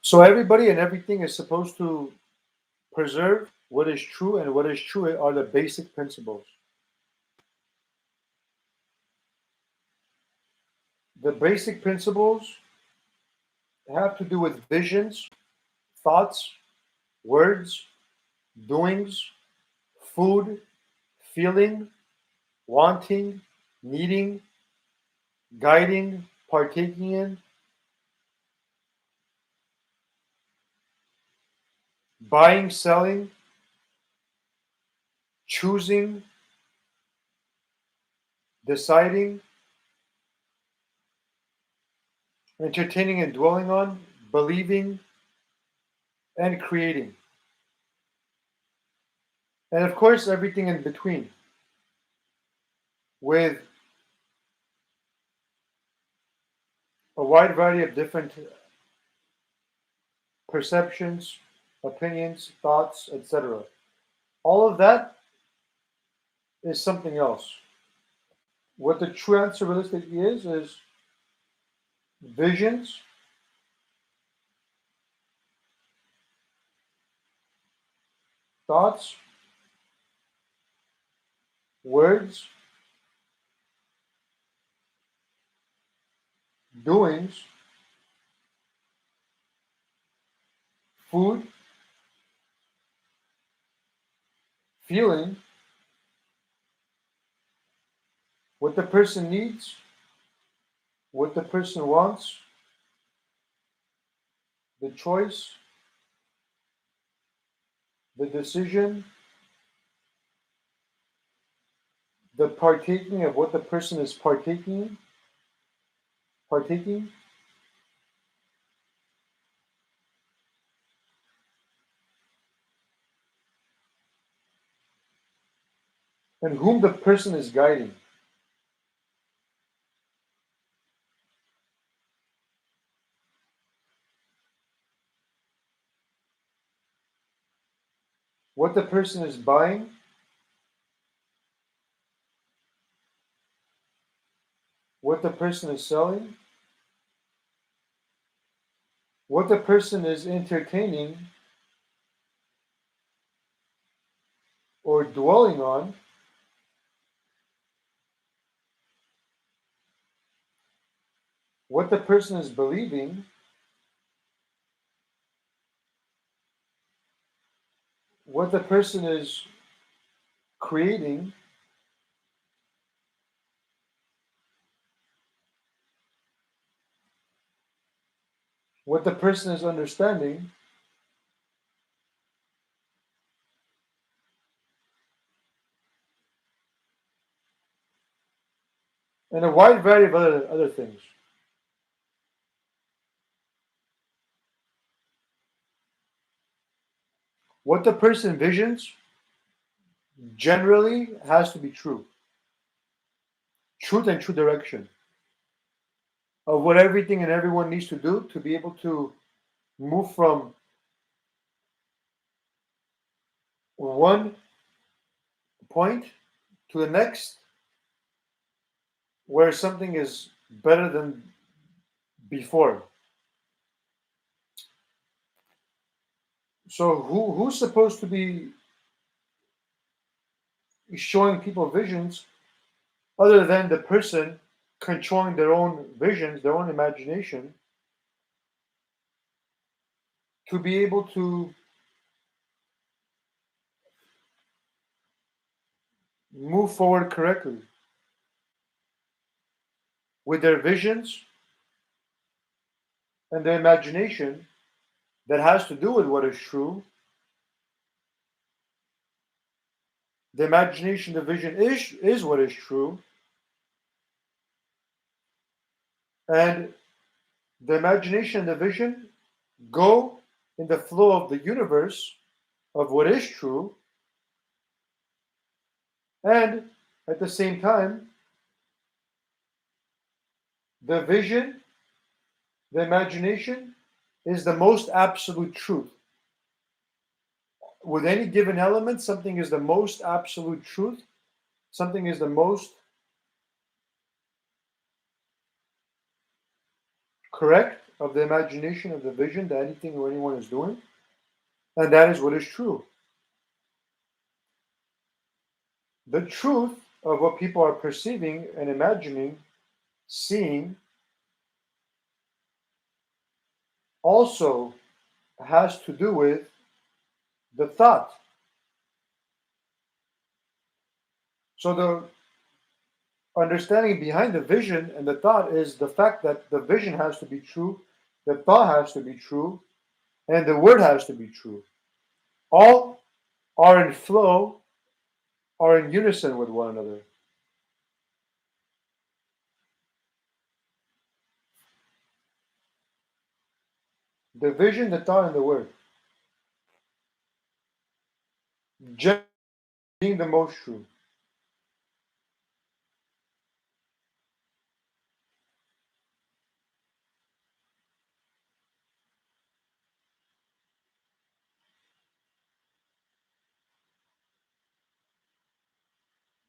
So everybody and everything is supposed to preserve what is true, and what is true are the basic principles. The basic principles have to do with visions, thoughts, words, doings, food, feeling, wanting, needing, guiding, partaking in, buying, selling, choosing, deciding, entertaining and dwelling on, believing, and creating. And of course, everything in between, with a wide variety of different perceptions, opinions, thoughts, etc. All of that is something else. What the true answer realistically is visions, thoughts, words, doings, food, feeling, what the person needs, what the person wants, the choice, the decision, the partaking of what the person is partaking, and whom the person is guiding. What the person is buying, what the person is selling, what the person is entertaining or dwelling on, what the person is believing, what the person is creating, what the person is understanding, and a wide variety of other things. What the person visions generally has to be true. Truth and true direction of what everything and everyone needs to do to be able to move from one point to the next where something is better than before. So who's supposed to be showing people visions other than the person controlling their own visions, their own imagination, to be able to move forward correctly with their visions and their imagination that has to do with what is true. The imagination, the vision is what is true, and the imagination and the vision go in the flow of the universe of what is true, and at the same time, the vision, the imagination is the most absolute truth. With any given element, something is the most absolute truth, something is the most correct of the imagination, of the vision that anything or anyone is doing, and that is what is true. The truth of what people are perceiving and imagining, seeing, also has to do with the thought. So the understanding behind the vision and the thought is the fact that the vision has to be true, the thought has to be true, and the word has to be true. All are in flow, are in unison with one another. The vision, the thought, and the word. Just being the most true.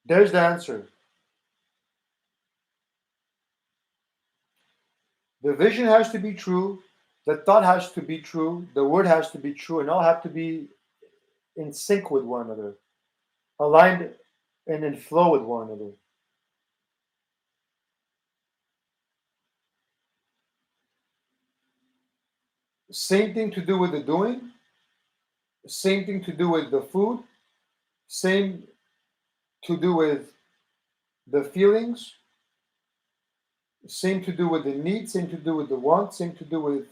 There's the answer. The vision has to be true, the thought has to be true, the word has to be true, and all have to be in sync with one another, aligned and in flow with one another. Same thing to do with the doing, same thing to do with the food, same to do with the feelings, same to do with the need, same to do with the want, same to do with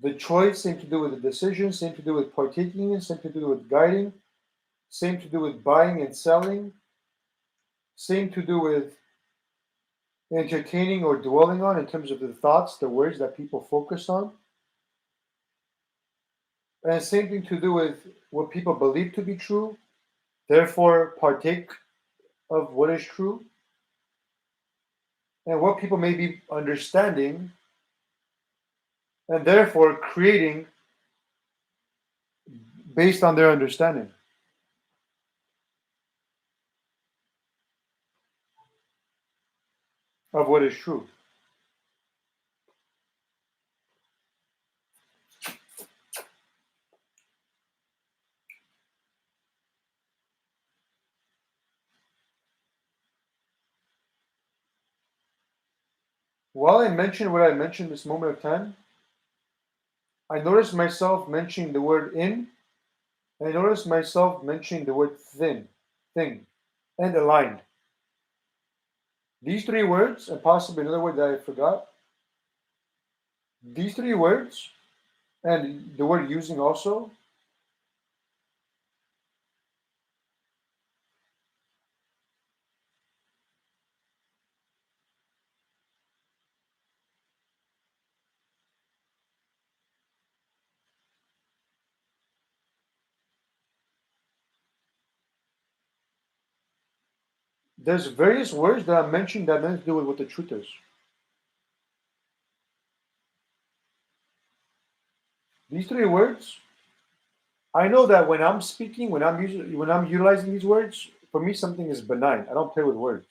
the choice, same to do with the decision, same to do with partaking in, same to do with guiding, same to do with buying and selling, same to do with entertaining or dwelling on in terms of the thoughts, the words that people focus on, and same thing to do with what people believe to be true, therefore partake of what is true, and what people may be understanding, and therefore creating based on their understanding of what is true. While I mentioned what I mentioned this moment of time, I noticed myself mentioning the word in, and I noticed myself mentioning the word thin, thing, and aligned. These three words, and possibly another word that I forgot, these three words, and the word using also, there's various words that I'm mentioning that have nothing to do with what the truth is. These three words, I know that when I'm speaking, when I'm utilizing these words, for me something is benign. I don't play with words.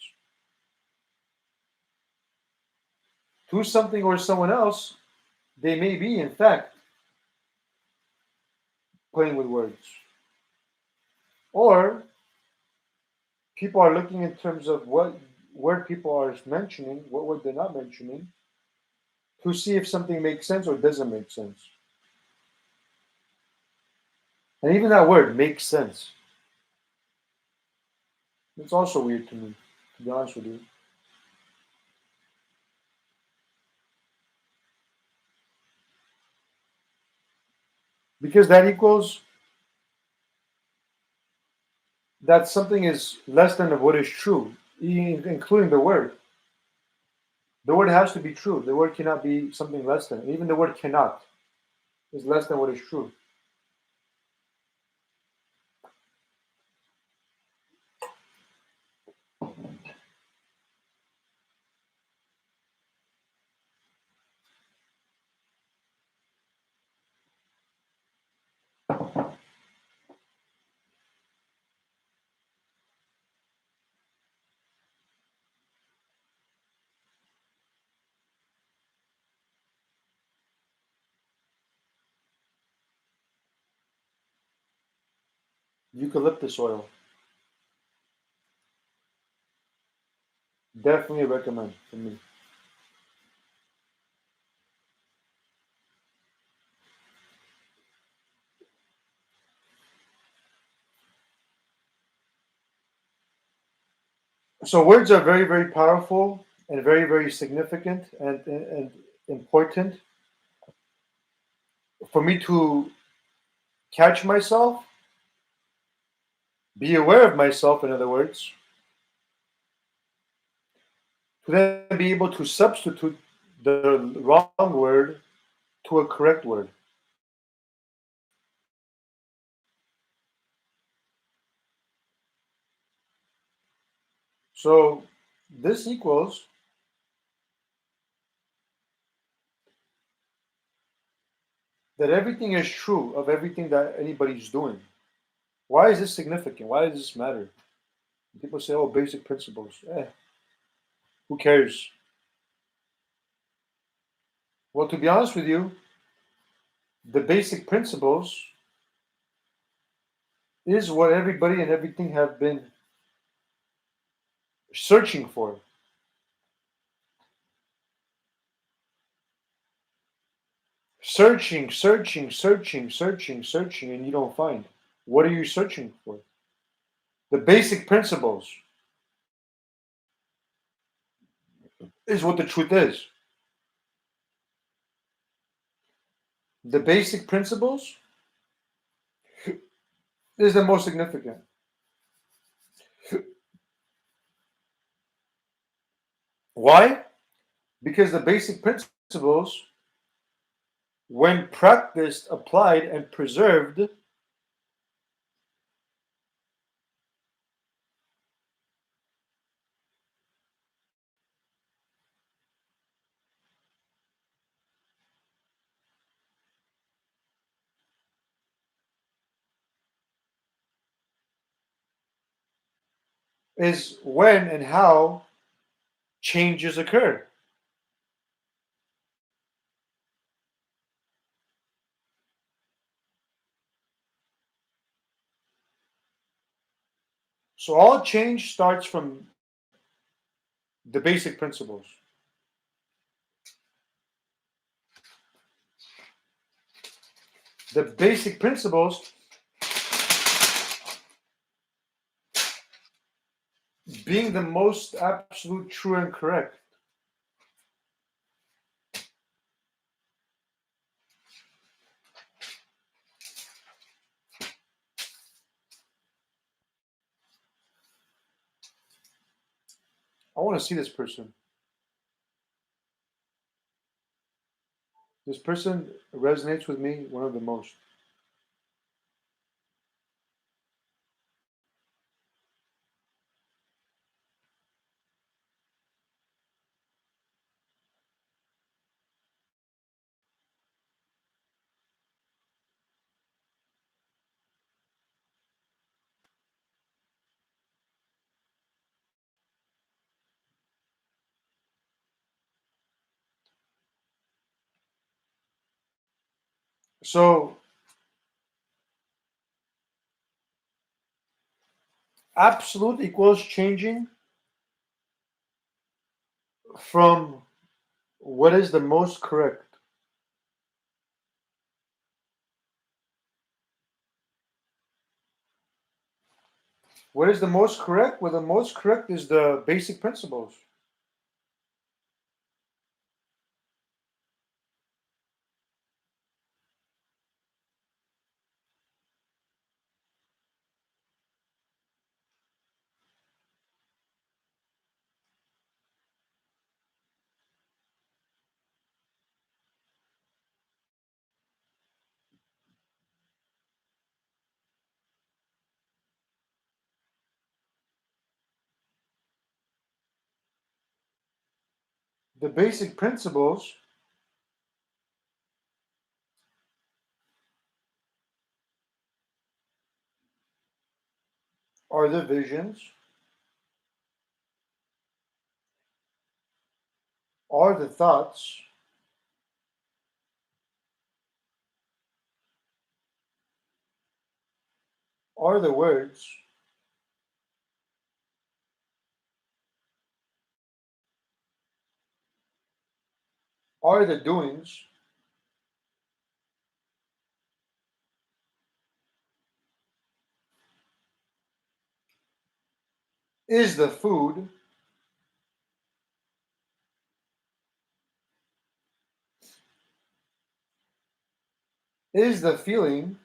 To something or someone else, they may be, in fact, playing with words. Or people are looking in terms of what word people are mentioning, what word they're not mentioning, to see if something makes sense or doesn't make sense. And even that word makes sense. It's also weird to me, to be honest with you. Because that equals that something is less than what is true, including the word. The word has to be true. The word cannot be something less than. Even the word cannot is less than what is true. eucalyptus oil. Definitely recommend for me. So words are very, very powerful and very, very significant and important. For me to catch myself, be aware of myself, in other words, to then be able to substitute the wrong word to a correct word. So this equals that everything is true of everything that anybody's doing. Why is this significant? Why does this matter? People say, oh, basic principles. Who cares? Well, to be honest with you, the basic principles is what everybody and everything have been searching for. Searching, searching, searching, searching, searching, and you don't find. What are you searching for? The basic principles is what the truth is. The basic principles is the most significant. Why? Because the basic principles, when practiced, applied, and preserved, is when and how changes occur. So all change starts from the basic principles. The basic principles being the most absolute, true, and correct. I want to see this person. This person resonates with me one of the most. So absolute equals changing from what is the most correct. What is the most correct? Well, the most correct is the basic principles. The basic principles are the visions, are the thoughts, are the words, are the doings, is the food, is the feeling,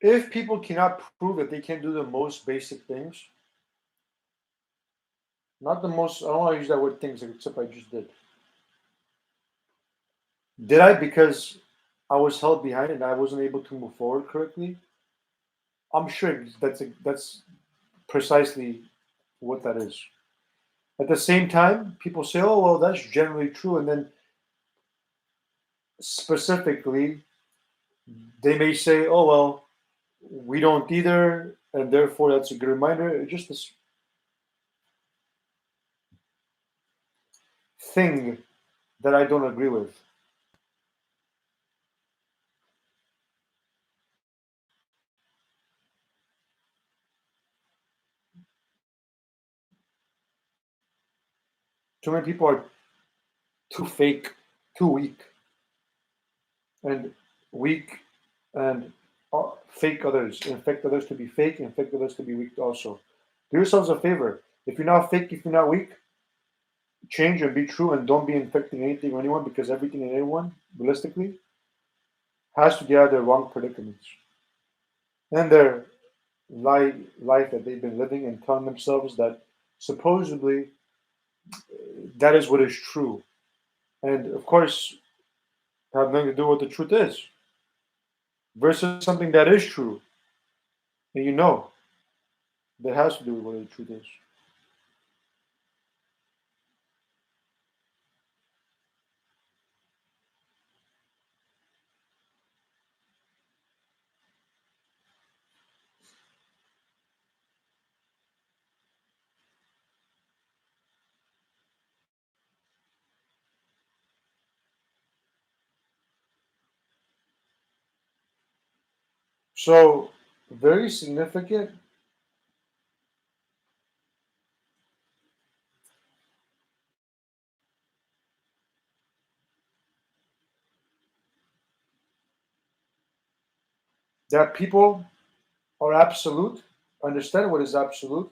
if people cannot prove that they can do the most basic things, not the most, I don't want to use that word things, except I just did. Did I because I was held behind and I wasn't able to move forward correctly? I'm sure that's precisely what that is. At the same time, people say, "Oh, well, that's generally true," and then specifically, they may say, "Oh, well, we don't either," and therefore that's a good reminder. It's just this thing that I don't agree with. Too many people are too fake, too weak, and weak and fake others, infect others to be fake, infect others to be weak also. Do yourselves a favor. If you're not fake, if you're not weak, change and be true and don't be infecting anything or anyone because everything and anyone, realistically, has to get out of their wrong predicaments and their life that they've been living and telling themselves that supposedly that is what is true. And of course, have nothing to do with what the truth is versus something that is true and you know that has to do with what the truth is. So, very significant that people are absolute, understand what is absolute,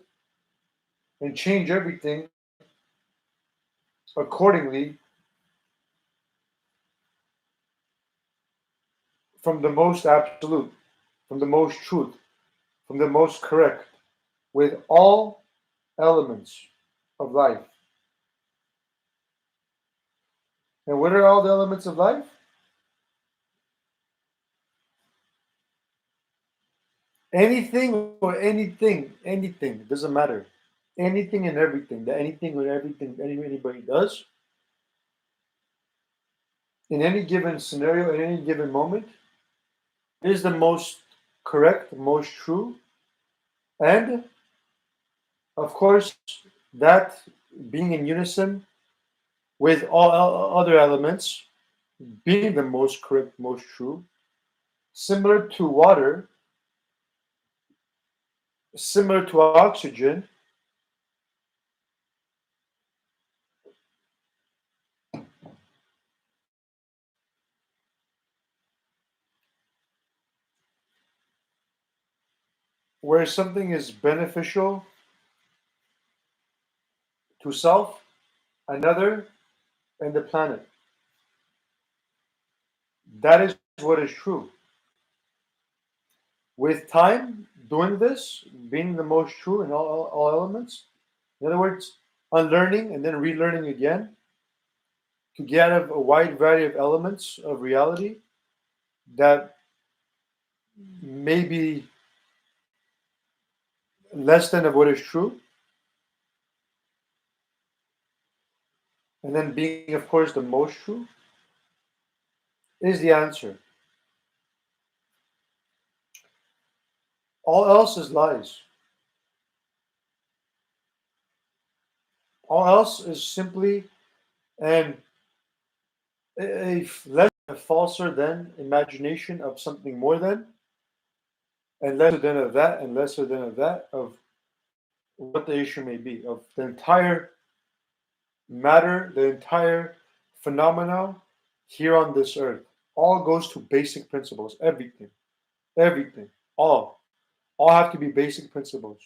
and change everything accordingly from the most absolute, from the most truth, from the most correct, with all elements of life. And what are all the elements of life? Anything or anything, it doesn't matter. Anything and everything, that anything or everything anybody does in any given scenario, in any given moment, is the most correct, most true, and of course, that being in unison with all other elements, being the most correct, most true, similar to water, similar to oxygen, where something is beneficial to self, another, and the planet. That is what is true. With time, doing this, being the most true in all elements, in other words, unlearning and then relearning again to get out of a wide variety of elements of reality that may be less than of what is true, and then being, of course, the most true, is the answer. All else is lies. All else is simply an less a falser than imagination of something more than, and lesser than of that, and lesser than of that, of what the issue may be, of the entire matter, the entire phenomena here on this earth. All goes to basic principles. Everything, everything, all have to be basic principles.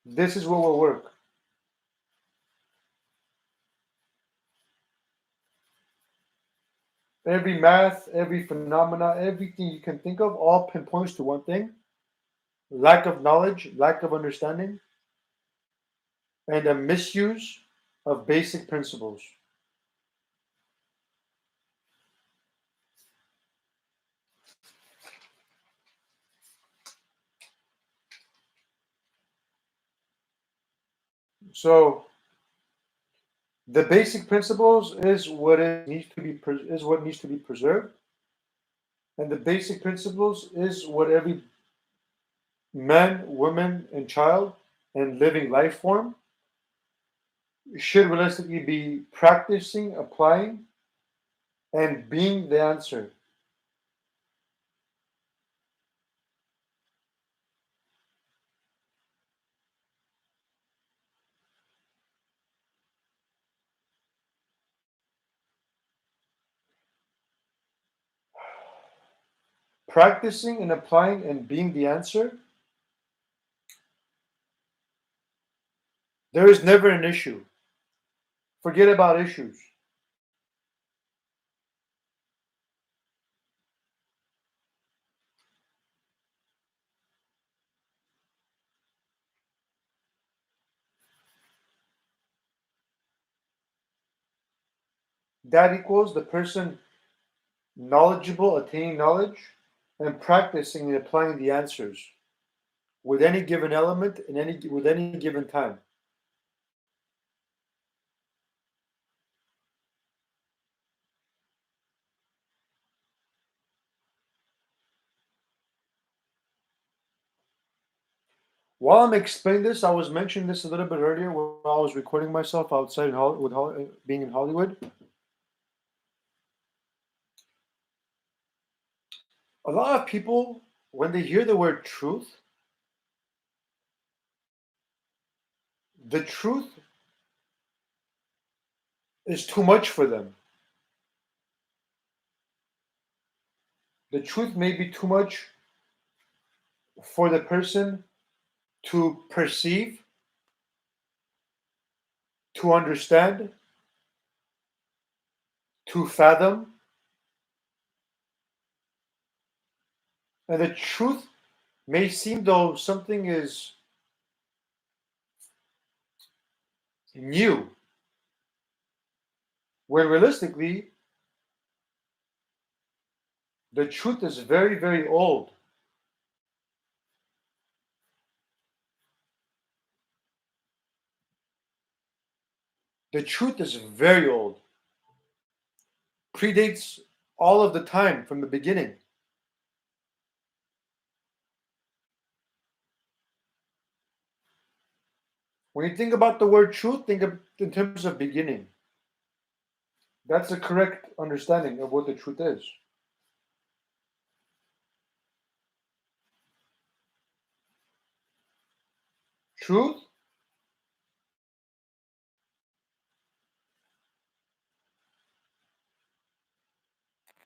This is what will work. Every math, every phenomena, everything you can think of, all pinpoints to one thing: lack of knowledge, lack of understanding, and a misuse of basic principles. So the basic principles is what needs to be preserved, and the basic principles is what every man, woman, and child and living life form should realistically be practicing, applying, and being the answer. Practicing and applying and being the answer, there is never an issue. Forget about issues. That equals the person knowledgeable, attaining knowledge, and practicing and applying the answers with any given element in any with any given time. While I'm explaining this, I was mentioning this a little bit earlier when I was recording myself outside in being in Hollywood. A lot of people, when they hear the word truth, the truth is too much for them. The truth may be too much for the person to perceive, to understand, to fathom. And the truth may seem though something is new, when realistically, the truth is very, very old. The truth is very old, predates all of the time from the beginning. When you think about the word truth, think of in terms of beginning. That's the correct understanding of what the truth is. Truth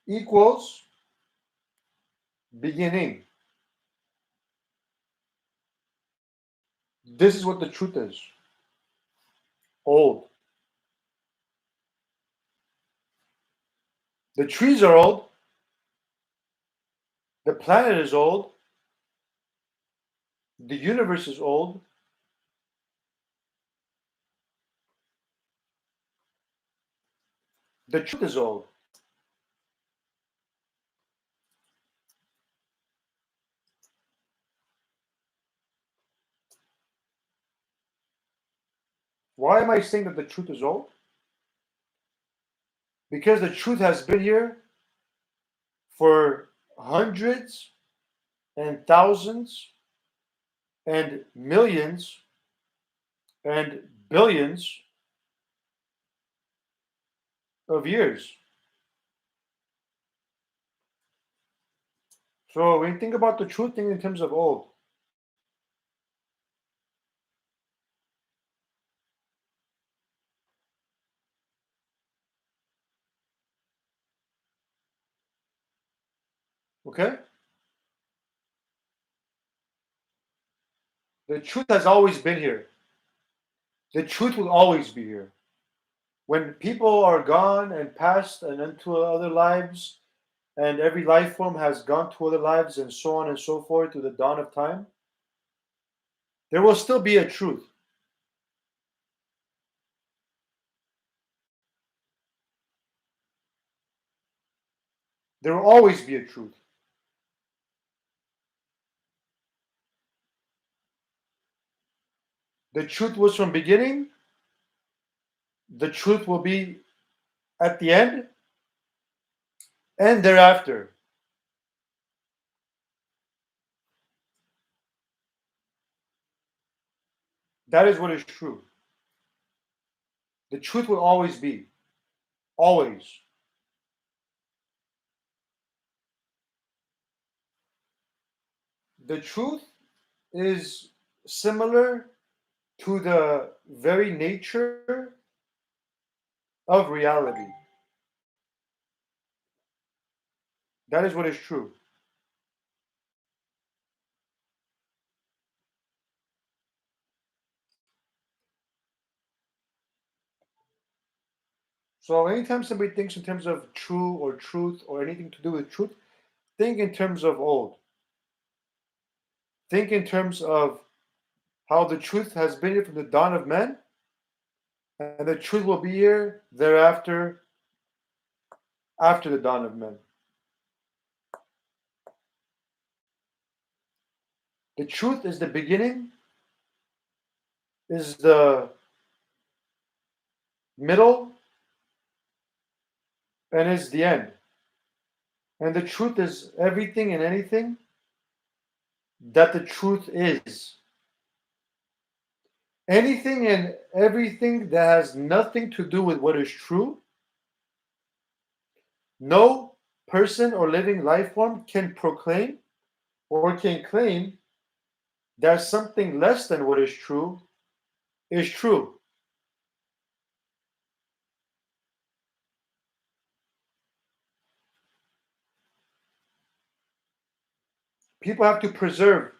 equals beginning. This is what the truth is. Old. The trees are old. The planet is old. The universe is old. The truth is old. Why am I saying that the truth is old? Because the truth has been here for hundreds and thousands and millions and billions of years. So when you think about the truth, think in terms of old. Okay? The truth has always been here. The truth will always be here. When people are gone and passed and into other lives, and every life form has gone to other lives, and so on and so forth to the dawn of time, there will still be a truth. There will always be a truth. The truth was from beginning, the truth will be at the end, and thereafter. That is what is true. The truth will always be. Always. The truth is similar to the very nature of reality. That is what is true. So anytime somebody thinks in terms of true or truth or anything to do with truth, think in terms of old. Think in terms of how the truth has been here from the dawn of men, and the truth will be here thereafter, after the dawn of men. The truth is the beginning, is the middle, and is the end. And the truth is everything and anything that the truth is. Anything and everything that has nothing to do with what is true, no person or living life form can proclaim or can claim that something less than what is true is true. People have to preserve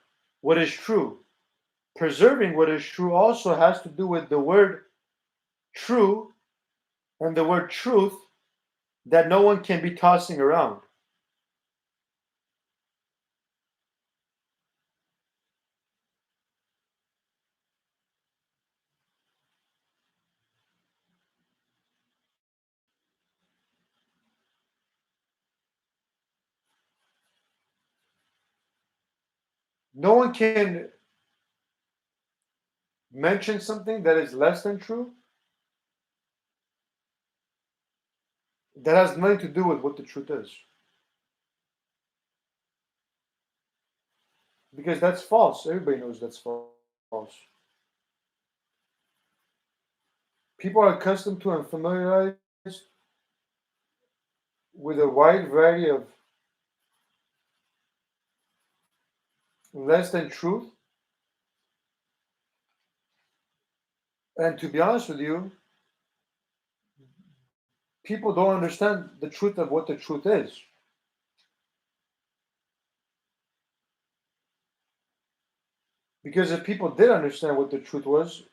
what is true. Preserving what is true also has to do with the word true and the word truth that no one can be tossing around. No one can mention something that is less than true that has nothing to do with what the truth is. Because that's false. Everybody knows that's false. People are accustomed to and familiarized with a wide variety of less than truth. And to be honest with you, people don't understand the truth of what the truth is. Because if people did understand what the truth was,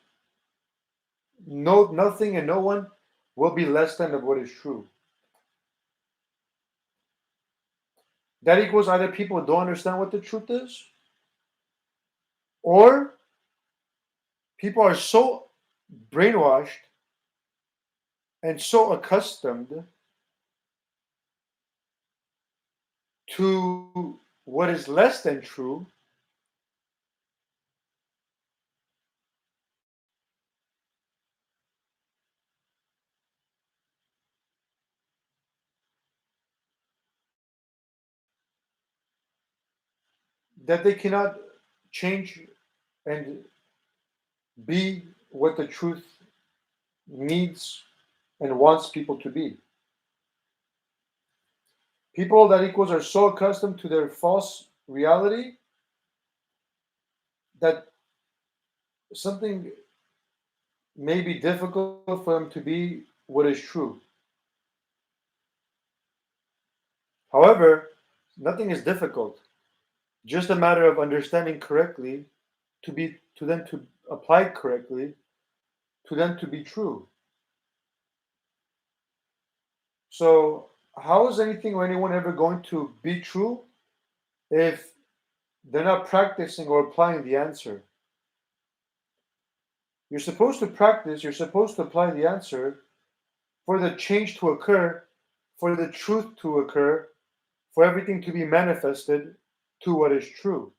nothing and no one will be less than of what is true. That equals either people don't understand what the truth is, or people are so brainwashed and so accustomed to what is less than true that they cannot change and be what the truth needs and wants people to be. People that equals are so accustomed to their false reality that something may be difficult for them to be what is true. However, nothing is difficult. Just a matter of understanding correctly to them to apply correctly, to them to be true. So how is anything or anyone ever going to be true if they're not practicing or applying the answer? You're supposed to practice, you're supposed to apply the answer for the change to occur, for the truth to occur, for everything to be manifested to what is true.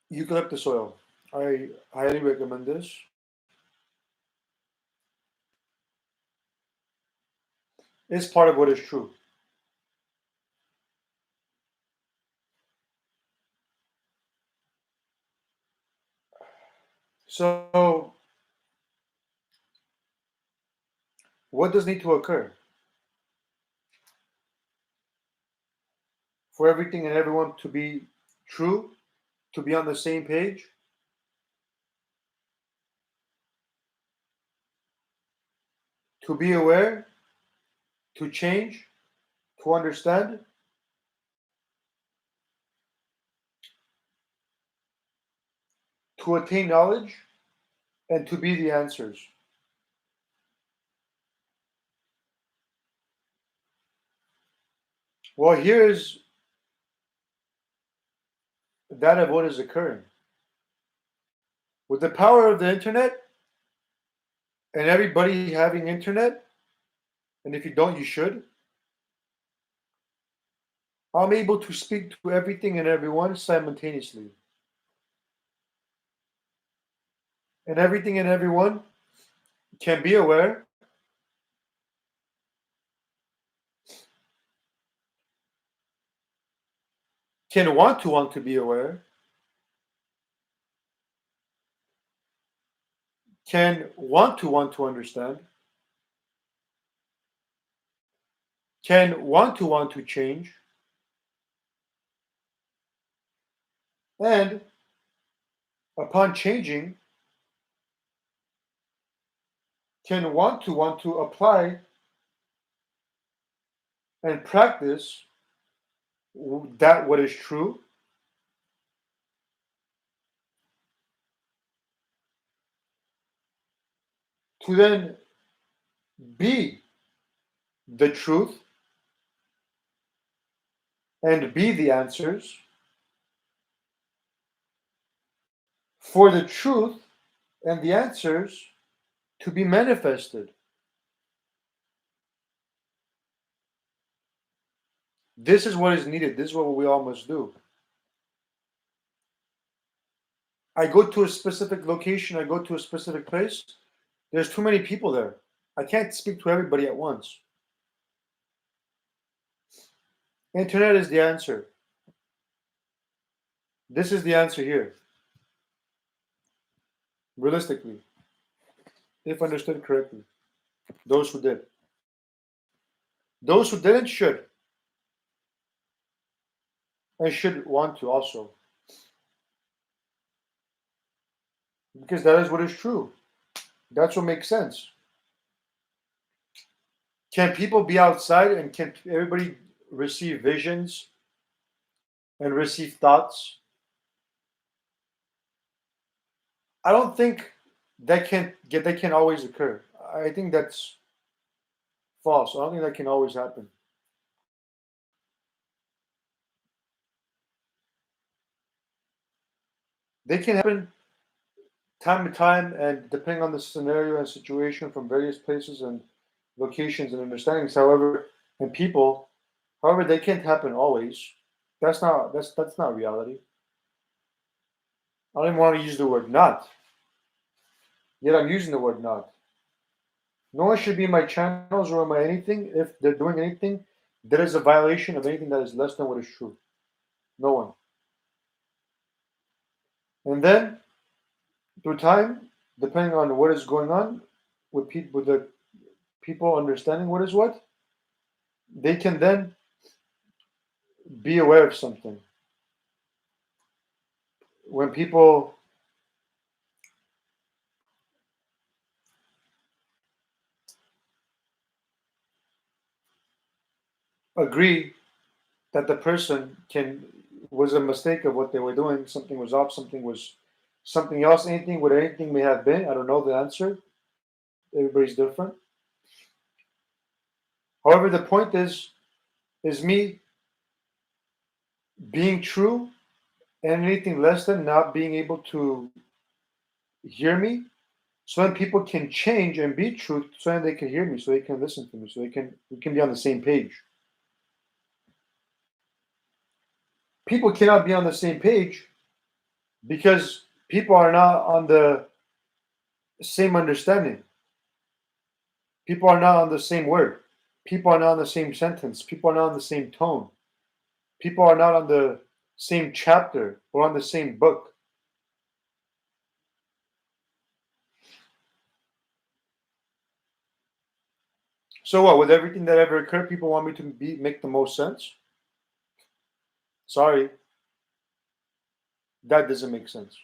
Eucalyptus oil. I highly recommend this. It's part of what is true. So, what does need to occur for everything and everyone to be true, to be on the same page? To be aware, to change, to understand, to attain knowledge, and to be the answers. Well, here is that of what is occurring. With the power of the internet and everybody having internet, and if you don't, you should, I'm able to speak to everything and everyone simultaneously. And everything and everyone can be aware, can want to be aware, can want to understand, can want to change, and upon changing, can want to apply and practice that what is true to then be the truth and be the answers for the truth and the answers to be manifested. This is what is needed. This is what we all must do. I go to a specific location, I go to a specific place. There's too many people there. I can't speak to everybody at once. Internet is the answer. This is the answer here. Realistically, if understood correctly. Those who did. Those who didn't should. And should want to also. Because that is what is true. That's what makes sense. Can people be outside and can everybody receive visions and receive thoughts? I don't think that can always occur. I think that's false. I don't think that can always happen. They can happen time to time and depending on the scenario and situation from various places and locations and understandings. However, and people, however, they can't happen always. That's not reality. I don't even want to use the word not. Yet I'm using the word not. No one should be in my channels or in my anything if they're doing anything that is a violation of anything that is less than what is true. No one. And then through time, depending on what is going on with people, with the people understanding what is what, they can then be aware of something. When people agree that the person can was a mistake of what they were doing, something was off, something was something else, anything, what anything may have been. I don't know the answer. Everybody's different. However, the point is me being true and anything less than not being able to hear me. So then people can change and be truth so then they can hear me, so they can listen to me, so we can be on the same page. People cannot be on the same page because people are not on the same understanding. People are not on the same word. People are not on the same sentence. People are not on the same tone. People are not on the same chapter or on the same book. So what? With everything that ever occurred, people want me to make the most sense? Sorry, that doesn't make sense.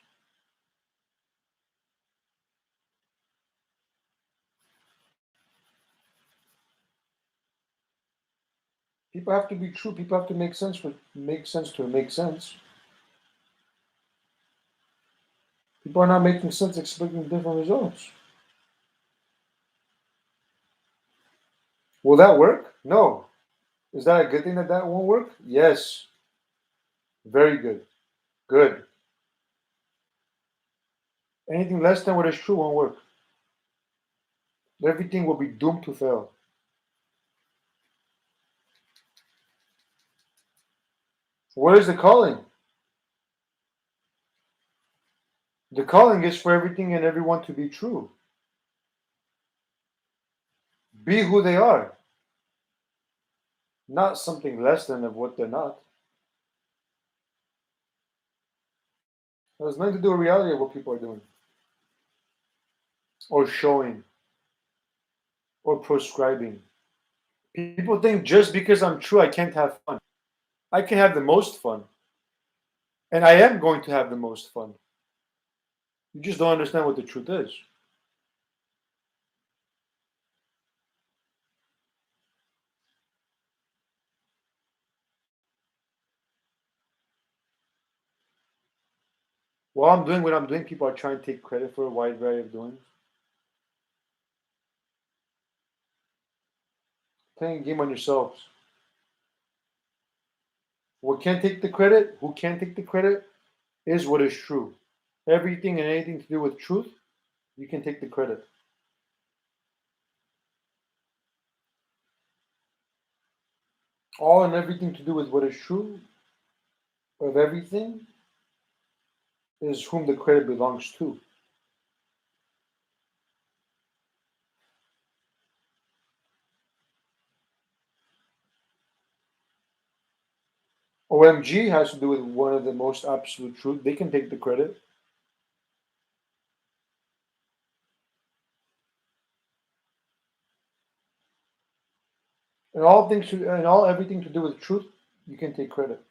People have to be true. People have to make sense for make sense to make sense. People are not making sense, expecting different results. Will that work? No. Is that a good thing that that won't work? Yes. Very good. Good. Anything less than what is true won't work. Everything will be doomed to fail. What is the calling? The calling is for everything and everyone to be true. Be who they are, not something less than of what they're not. It has nothing to do with reality of what people are doing, or showing, or prescribing. People think just because I'm true, I can't have fun. I can have the most fun. And I am going to have the most fun. You just don't understand what the truth is. While I'm doing what I'm doing, people are trying to take credit for a wide variety of doings. Playing a game on yourselves. What can take the credit, who can take the credit, is what is true. everything and anything to do with truth, you can take the credit. All and everything to do with what is true of everything is whom the credit belongs to. OMG has to do with one of the most absolute truth. They can take the credit. And all everything to do with truth, you can take credit.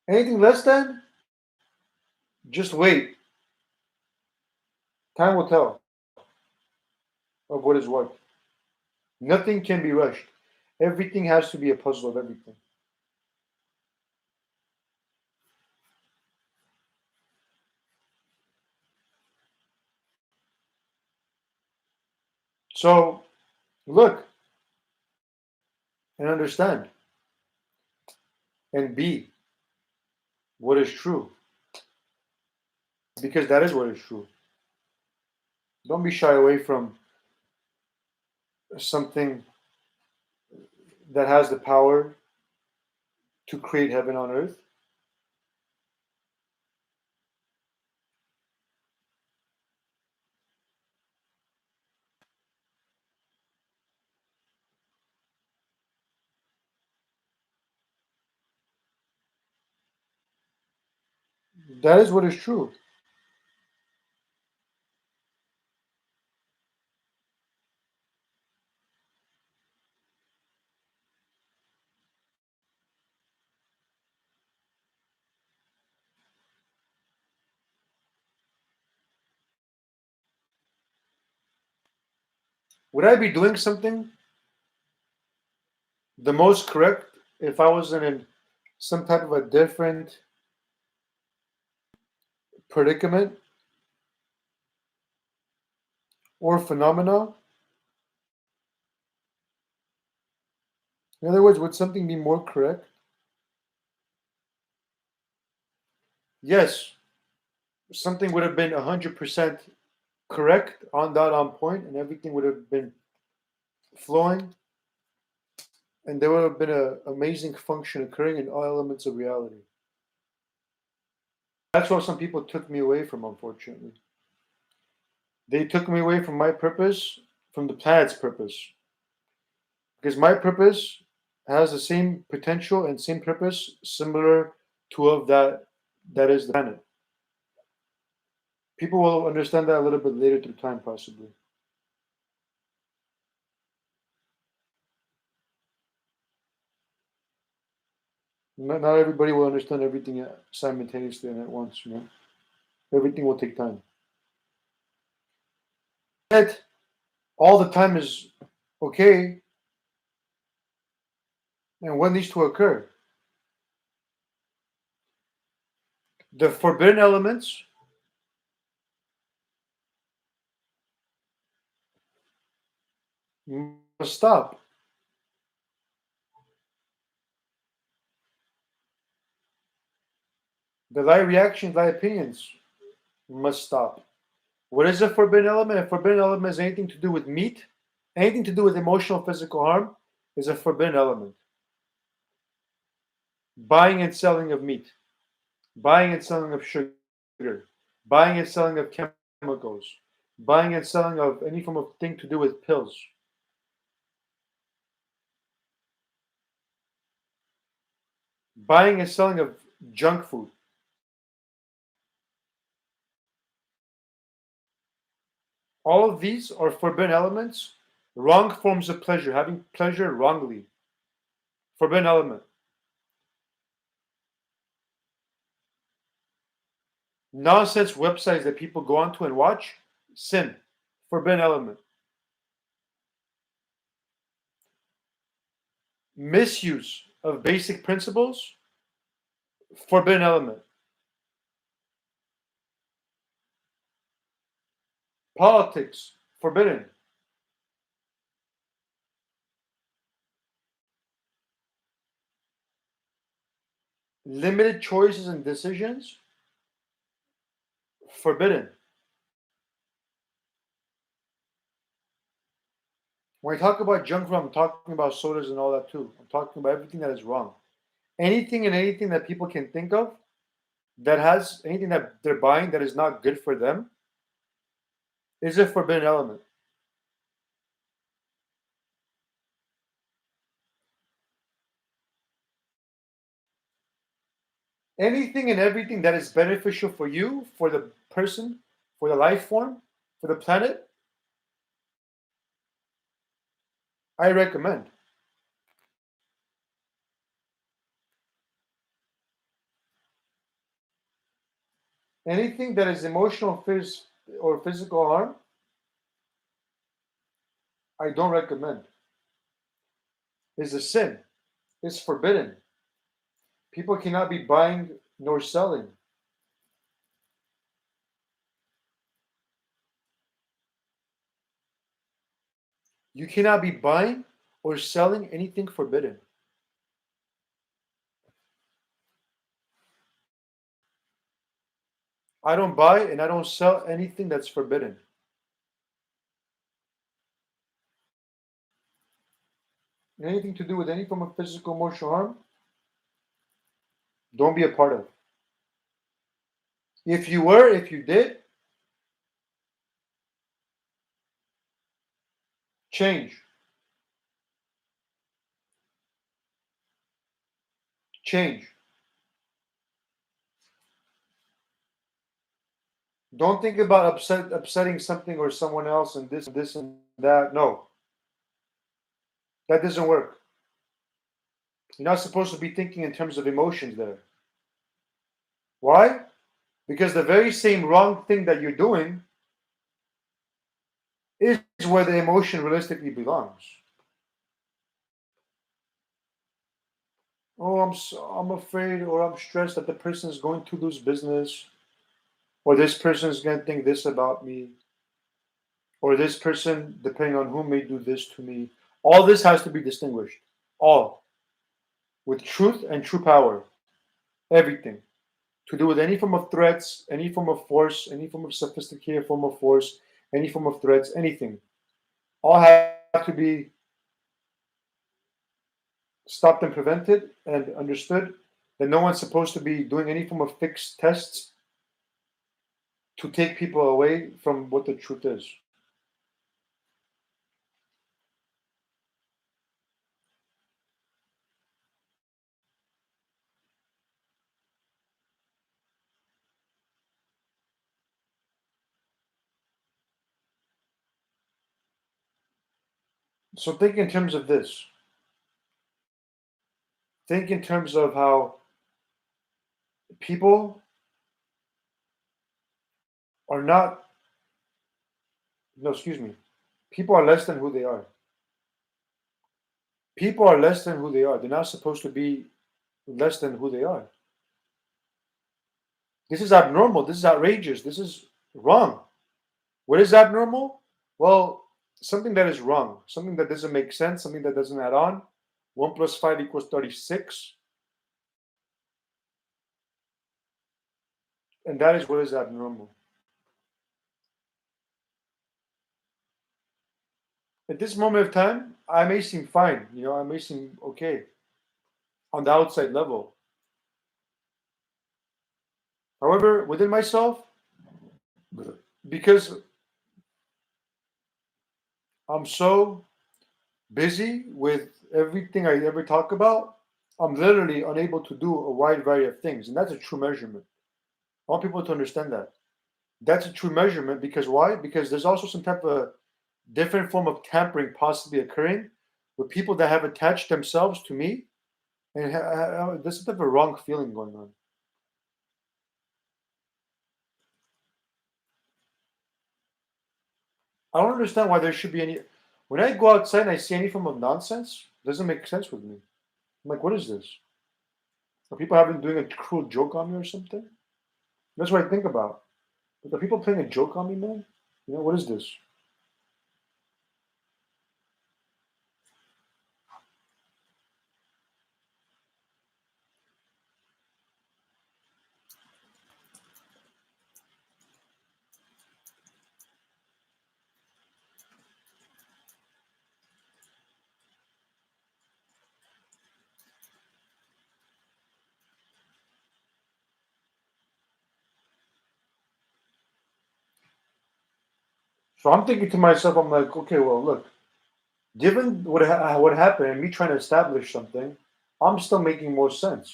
Anything less than, just wait. Time will tell of what is what. Nothing can be rushed. Everything has to be a puzzle of everything. So look and understand and be what is true. Because that is what is true. Don't be shy away from something that has the power to create heaven on earth. That is what is true. Would I be doing something the most correct if I was in some type of a different predicament or phenomena? In other words, would something be more correct? Yes, something would have been 100% correct, on dot, on point, and everything would have been flowing, and there would have been an amazing function occurring in all elements of reality. That's what some people took me away from, unfortunately. They took me away from my purpose, from the planet's purpose. Because my purpose has the same potential and same purpose similar to of that is the planet. People will understand that a little bit later through time, possibly. Not everybody will understand everything simultaneously and at once. Everything will take time. Yet, all the time is okay, and what needs to occur? The forbidden elements must stop. The thy reactions, thy opinions must stop. What is a forbidden element? A forbidden element is anything to do with meat, anything to do with emotional, physical harm is a forbidden element. Buying and selling of meat, buying and selling of sugar, buying and selling of chemicals, buying and selling of any form of thing to do with pills, buying and selling of junk food. All of these are forbidden elements, wrong forms of pleasure, having pleasure wrongly. Forbidden element. Nonsense websites that people go onto and watch, sin. Forbidden element. Misuse of basic principles, forbidden element. Politics, forbidden. Limited choices and decisions, forbidden. When I talk about junk food, I'm talking about sodas and all that too. I'm talking about everything that is wrong. Anything and anything that people can think of that has anything that they're buying that is not good for them is a forbidden element. Anything and everything that is beneficial for you, for the person, for the life form, for the planet, I recommend. Anything that is emotional or physical harm, I don't recommend. Is a sin. It's forbidden. People cannot be buying nor selling. You cannot be buying or selling anything forbidden. I don't buy and I don't sell anything that's forbidden. Anything to do with any form of physical, emotional harm, don't be a part of. If you did, change. Change. Don't think about upsetting something or someone else and this and that. No, that doesn't work. You're not supposed to be thinking in terms of emotions there. Why? Because the very same wrong thing that you're doing is where the emotion realistically belongs. Oh, I'm afraid or I'm stressed that the person is going to lose business, or this person is going to think this about me, or this person, depending on who, may do this to me. All this has to be distinguished. All. With truth and true power. Everything. To do with any form of threats, any form of force, any form of sophisticated form of force, any form of threats, anything. All have to be stopped and prevented and understood that no one's supposed to be doing any form of fixed tests to take people away from what the truth is. So think in terms of this. Think in terms of how people are not, no, excuse me, people are less than who they are. People are less than who they are. They're not supposed to be less than who they are. This is abnormal. This is outrageous. This is wrong. What is abnormal? Well, something that is wrong, something that doesn't make sense, something that doesn't add on. 1 plus 5 equals 36. And that is what is abnormal. At this moment of time, I may seem fine, I may seem okay on the outside level. However, within myself, because I'm so busy with everything I ever talk about, I'm literally unable to do a wide variety of things. And that's a true measurement. I want people to understand that. That's a true measurement because why? Because there's also some type of different form of tampering possibly occurring with people that have attached themselves to me, and there's some type of wrong feeling going on. I don't understand why there should be any. When I go outside and I see any form of nonsense, it doesn't make sense with me. I'm like, what is this? Are people having doing a cruel joke on me or something? That's what I think about. Like, are people playing a joke on me, man? What is this? So I'm thinking to myself, I'm like, okay, well, look, given what happened and me trying to establish something, I'm still making more sense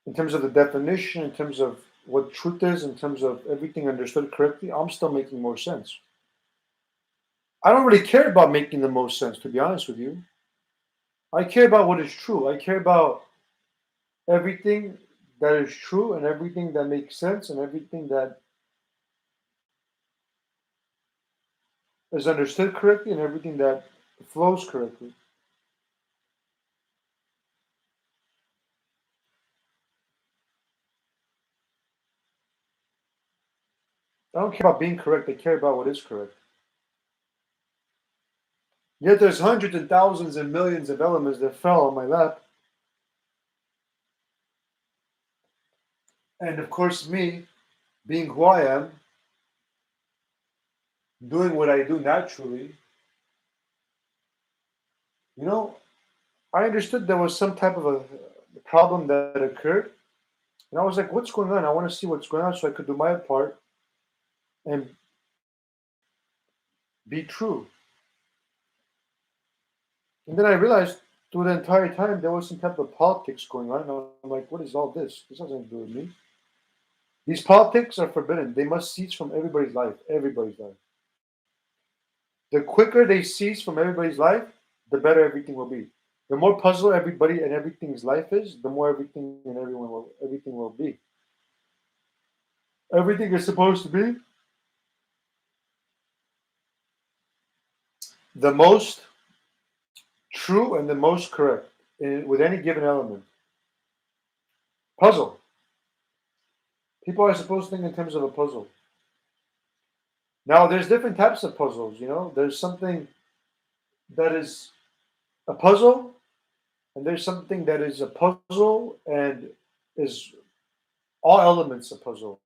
in terms of the definition, in terms of what truth is, in terms of everything understood correctly. I'm still making more sense. I don't really care about making the most sense, to be honest with you. I care about what is true. I care about everything that is true and everything that makes sense and everything that is understood correctly and everything that flows correctly. I don't care about being correct. I care about what is correct. Yet there's hundreds and thousands and millions of elements that fell on my lap. And of course, me, being who I am, doing what I do naturally, you know, I understood there was some type of a problem that occurred. And I was like, what's going on? I want to see what's going on so I could do my part and be true. And then I realized through the entire time there was some type of politics going on. And I'm like, what is all this? This has nothing to do with me. These politics are forbidden. They must cease from everybody's life. Everybody's life. The quicker they cease from everybody's life, the better everything will be. The more puzzle everybody and everything's life is, the more everything will be. Everything is supposed to be the most true and the most correct with any given element. Puzzle. People are supposed to think in terms of a puzzle. Now, there's different types of puzzles. There's something that is a puzzle, and there's something that is a puzzle and is all elements of puzzle,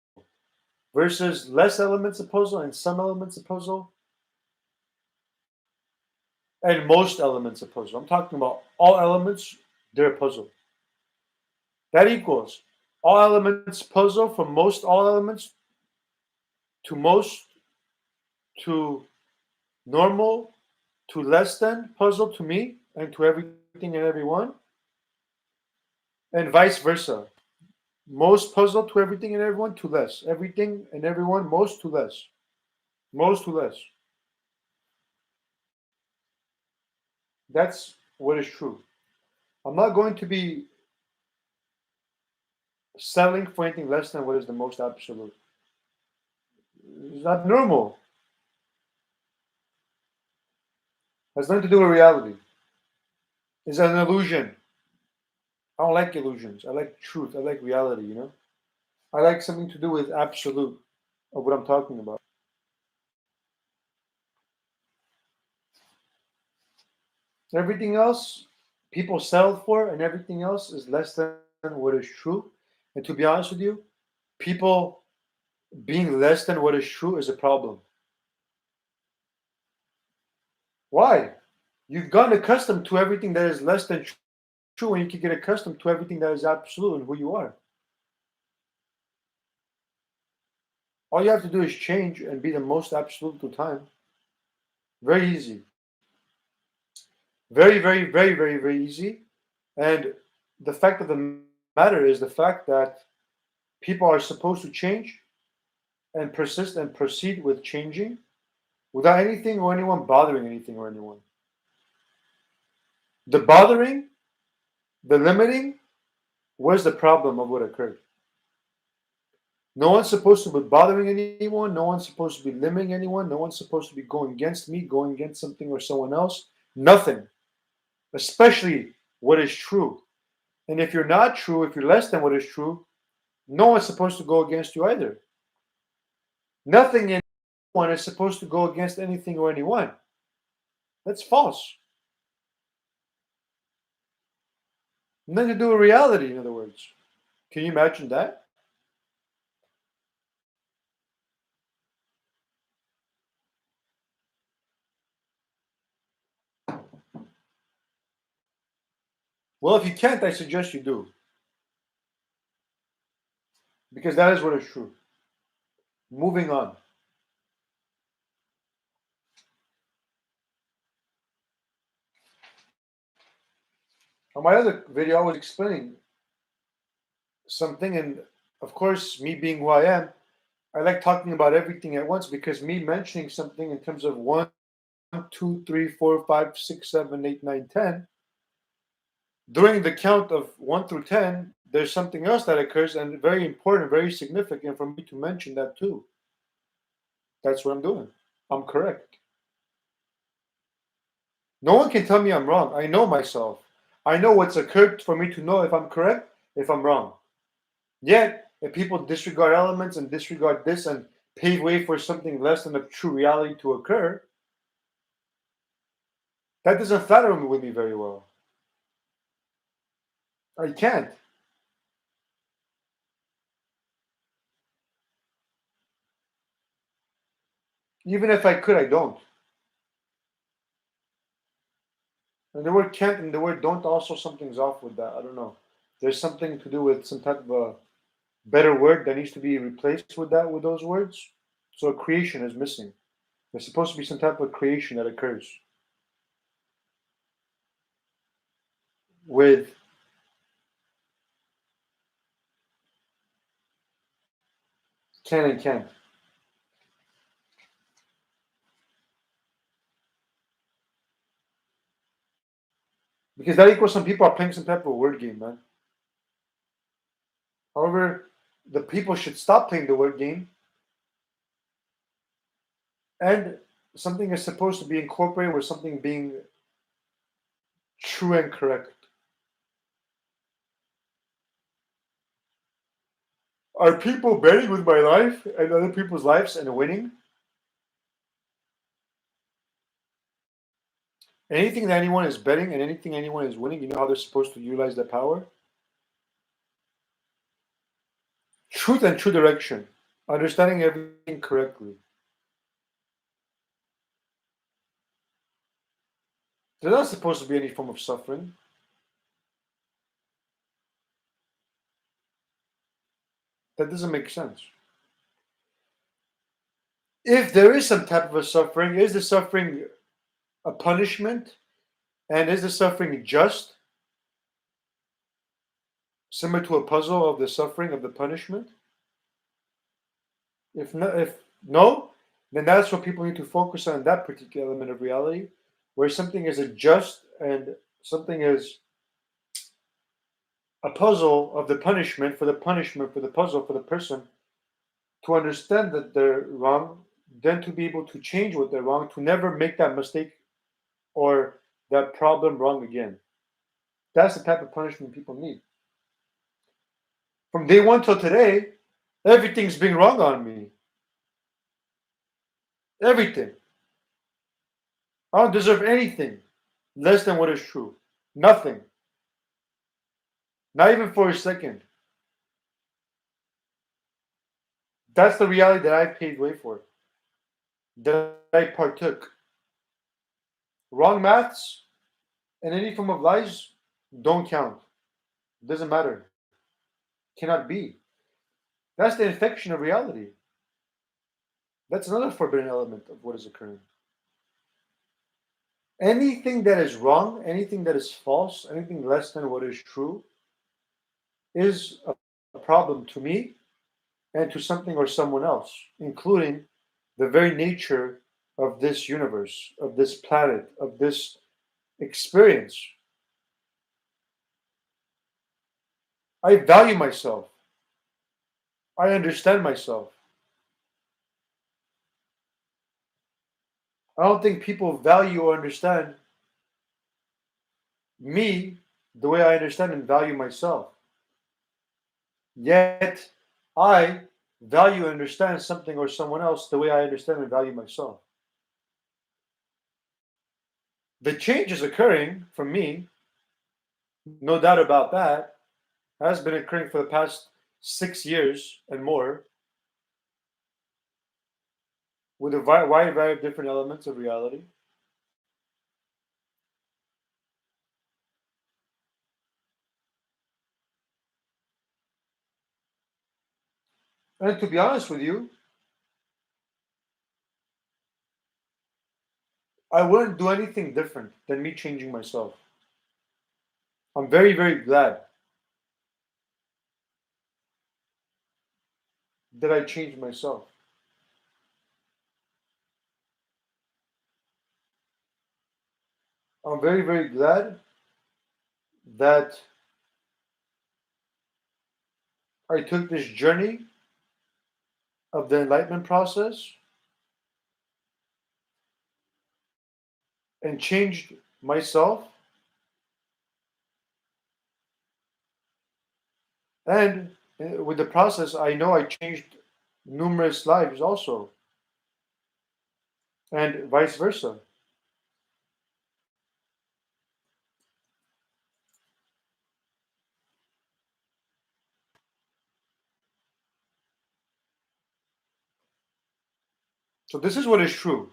versus less elements of puzzle and some elements of puzzle and most elements of puzzle. I'm talking about all elements, they're a puzzle. That equals all elements puzzle from most all elements to most to normal to less than puzzle to me and to everything and everyone, and vice versa. Most puzzle to everything and everyone to less. Everything and everyone most to less. Most to less. That's what is true. I'm not going to be settling for anything less than what is the most absolute. It's not normal. It has nothing to do with reality. It's an illusion. I don't like illusions. I like truth. I like reality. I like something to do with absolute of what I'm talking about. Everything else people settle for, and everything else is less than what is true. And to be honest with you, people being less than what is true is a problem. Why? You've gotten accustomed to everything that is less than true, and you can get accustomed to everything that is absolute and who you are. All you have to do is change and be the most absolute to time. Very easy. Very, very, very, very, very easy. And the fact of the matter is the fact that people are supposed to change and persist and proceed with changing without anything or anyone bothering anything or anyone. The bothering, the limiting, was the problem of what occurred. No one's supposed to be bothering anyone. No one's supposed to be limiting anyone. No one's supposed to be going against me, going against something or someone else. Nothing. Especially what is true. And if you're not true, if you're less than what is true, no one's supposed to go against you either. Nothing and no one is supposed to go against anything or anyone. That's false. Nothing to do with reality, in other words. Can you imagine that? Well, if you can't, I suggest you do. Because that is what is true. Moving on. On my other video, I was explaining something, and of course, me being who I am, I like talking about everything at once because me mentioning something in terms of 1, 2, 3, 4, 5, 6, 7, 8, 9, 10, during the count of 1 through 10, there's something else that occurs and very important, very significant for me to mention that too. That's what I'm doing. I'm correct. No one can tell me I'm wrong. I know myself. I know what's occurred for me to know if I'm correct, if I'm wrong. Yet, if people disregard elements and disregard this and pave way for something less than a true reality to occur, that doesn't flatter me with me very well. I can't. Even if I could, I don't. And the word can't and the word don't also something's off with that. I don't know. There's something to do with some type of a better word that needs to be replaced with that with those words. So creation is missing. There's supposed to be some type of creation that occurs with can and can't. Because that equals some people are playing some type of word game, man. However, the people should stop playing the word game, and something is supposed to be incorporated with something being true and correct. Are people betting with my life and other people's lives and winning? Anything that anyone is betting and anything anyone is winning, you know how they're supposed to utilize that power? Truth and true direction. Understanding everything correctly. There's not supposed to be any form of suffering. That doesn't make sense. If there is some type of a suffering, is the suffering a punishment? And is the suffering just? Similar to a puzzle of the suffering of the punishment? If no, then that's what people need to focus on, that particular element of reality, where something is a just and something is a puzzle of the punishment for the puzzle for the person to understand that they're wrong, then to be able to change what they're wrong, to never make that mistake or that problem wrong again. That's the type of punishment people need. From day one till today, everything's been wrong on me. Everything. I don't deserve anything less than what is true. Nothing. Not even for a second. That's the reality that I paid way for, that I partook. Wrong maths and any form of lies don't count. Doesn't matter. Cannot be. That's the infection of reality. That's another forbidden element of what is occurring. Anything that is wrong, anything that is false, anything less than what is true is a problem to me and to something or someone else, including the very nature of this universe, of this planet, of this experience. I value myself. I understand myself. I don't think people value or understand me the way I understand and value myself. Yet, I value and understand something or someone else the way I understand and value myself. The change is occurring for me, no doubt about that, has been occurring for the past 6 years and more, with a wide variety of different elements of reality. And to be honest with you, I wouldn't do anything different than me changing myself. I'm very, very glad that I changed myself. I'm very, very glad that I took this journey of the enlightenment process and changed myself. And with the process, I know I changed numerous lives also, and vice versa. So, this is what is true.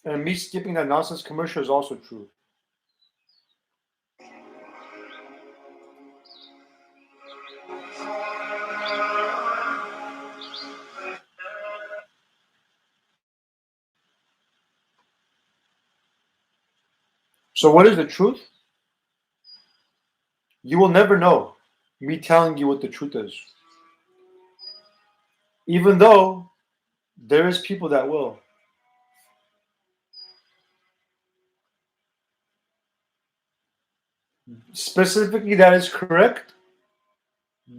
And me skipping that nonsense commercial is also true. So, what is the truth? You will never know me telling you what the truth is. Even though there is people that will. Specifically, that is correct.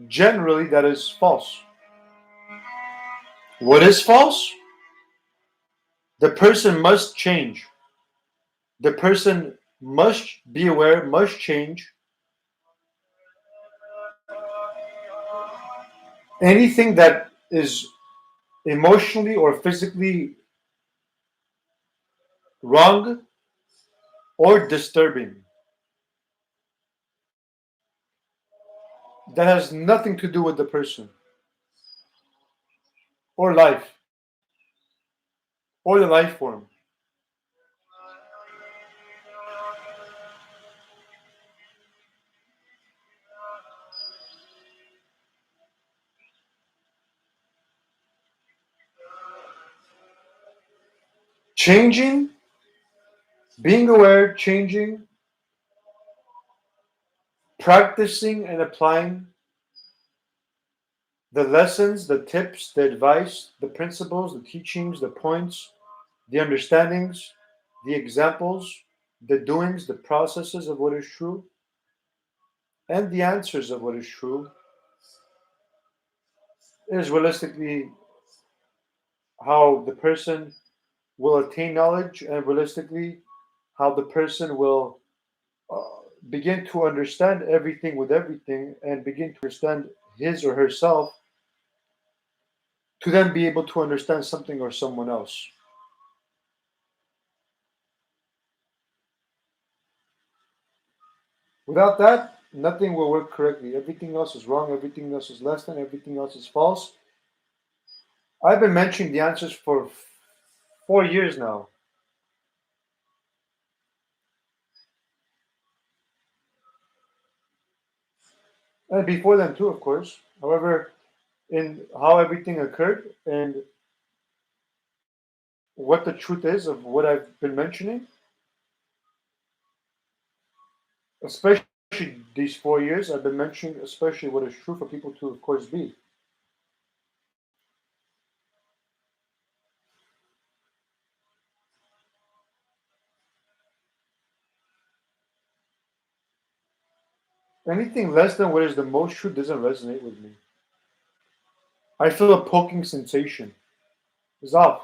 Generally, that is false. What is false? The person must change. The person must be aware, must change. Anything that is emotionally or physically wrong or disturbing, that has nothing to do with the person or life or the life form. Changing, being aware, changing, practicing and applying the lessons, the tips, the advice, the principles, the teachings, the points, the understandings, the examples, the doings, the processes of what is true, and the answers of what is true is realistically how the person will attain knowledge, and realistically how the person will begin to understand everything with everything and begin to understand his or herself to then be able to understand something or someone else. Without that, nothing will work correctly. Everything else is wrong, everything else is less than, everything else is false. I've been mentioning the answers for 4 years now. And before then, too, of course. However, in how everything occurred and what the truth is of what I've been mentioning, especially these 4 years, I've been mentioning especially what is true for people to, of course, be. Anything less than what is the most true doesn't resonate with me. I feel a poking sensation. It's off.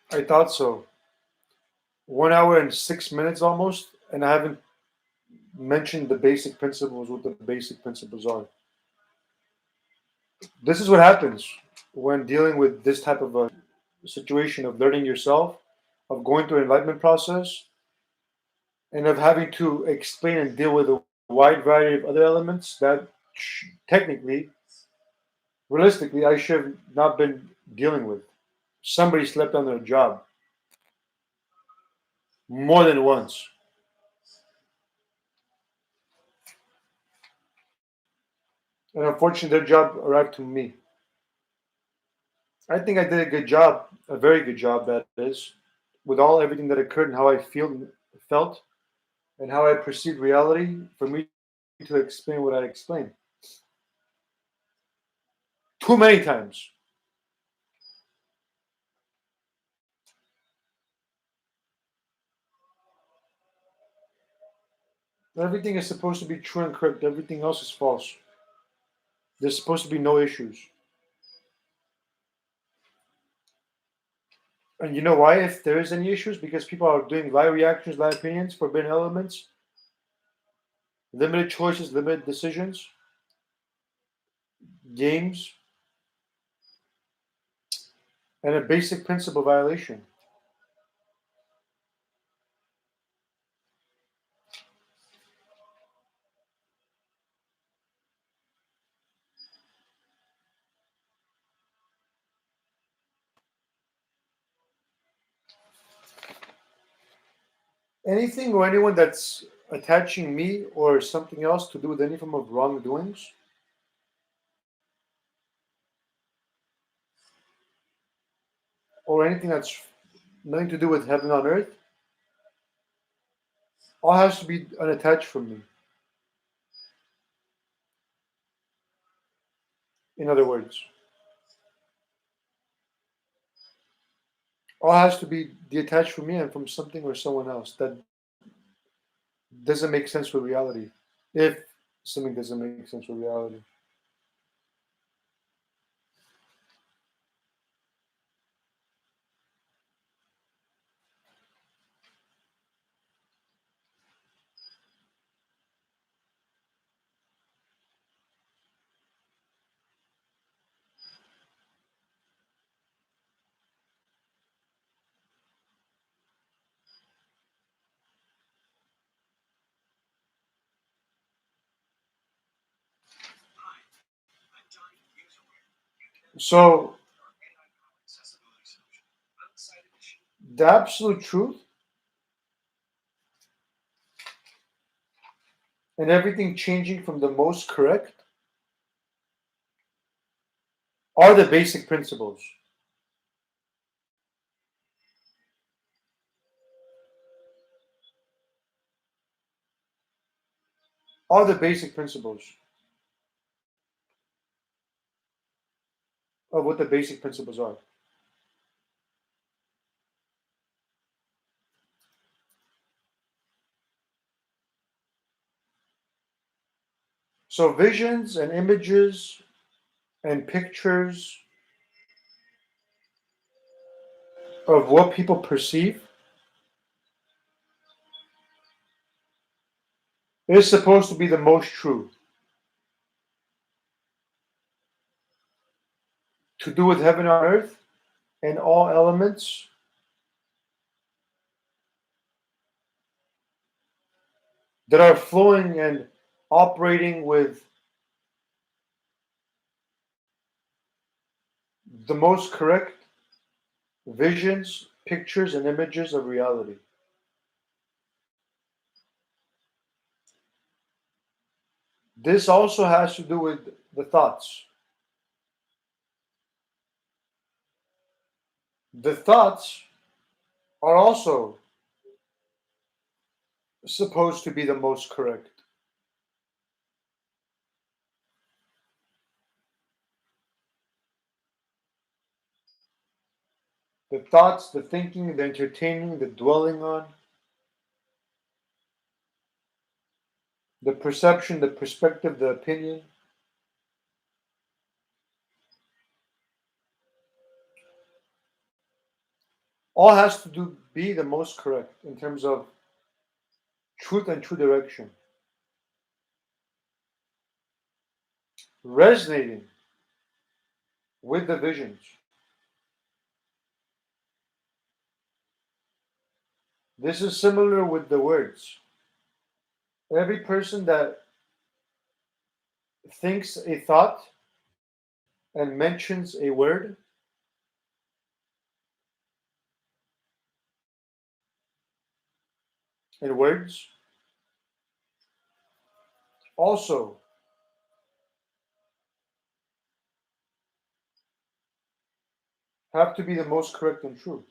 I thought so. 1 hour and 6 minutes almost, and I haven't mention the basic principles, what the basic principles are. This is what happens when dealing with this type of a situation of learning yourself, of going through an enlightenment process, and of having to explain and deal with a wide variety of other elements that technically, realistically, I should have not been dealing with. Somebody slept on their job more than once. And unfortunately, their job arrived to me. I think I did a good job, a very good job, that is, with all everything that occurred and how I felt, and how I perceived reality. For me to explain what I explained, too many times. Everything is supposed to be true and correct. Everything else is false. There's supposed to be no issues. And you know why? If there is any issues, because people are doing live reactions, live opinions, forbidden elements, limited choices, limited decisions, games, and a basic principle violation. Anything or anyone that's attaching me or something else to do with any form of wrongdoings, or anything that's nothing to do with heaven on earth, all has to be unattached from me. In other words, all has to be detached from me and from something or someone else that doesn't make sense with reality. If something doesn't make sense with reality. So the absolute truth and everything changing from the most correct are the basic principles. Are the basic principles of what the basic principles are. So visions and images and pictures of what people perceive is supposed to be the most true. To do with heaven on earth and all elements that are flowing and operating with the most correct visions, pictures, and images of reality. This also has to do with the thoughts. The thoughts are also supposed to be the most correct. The thoughts, the thinking, the entertaining, the dwelling on, the perception, the perspective, the opinion, all has to do be the most correct in terms of truth and true direction. resonating with the visions. This is similar with the words. Every person that thinks a thought and mentions a word in words also have to be the most correct and true.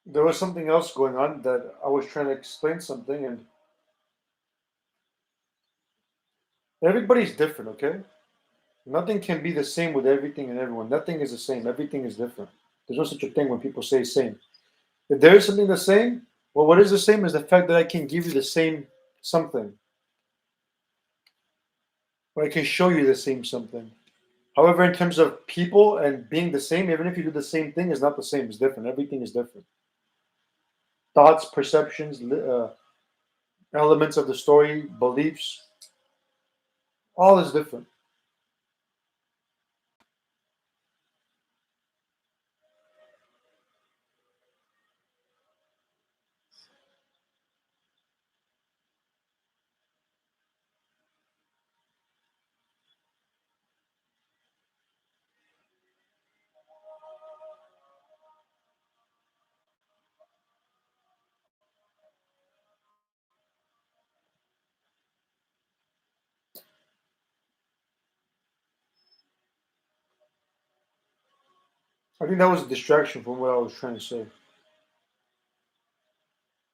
There was something else going on that I was trying to explain something, and everybody's different, okay? Nothing can be the same with everything and everyone. Nothing is the same. Everything is different. There's no such a thing when people say same. If there is something the same, well, what is the same is the fact that I can give you the same something, or I can show you the same something. However, in terms of people and being the same, even if you do the same thing, is not the same. It's different. Everything is different. Thoughts, perceptions, elements of the story, beliefs, all is different. I think that was a distraction from what I was trying to say.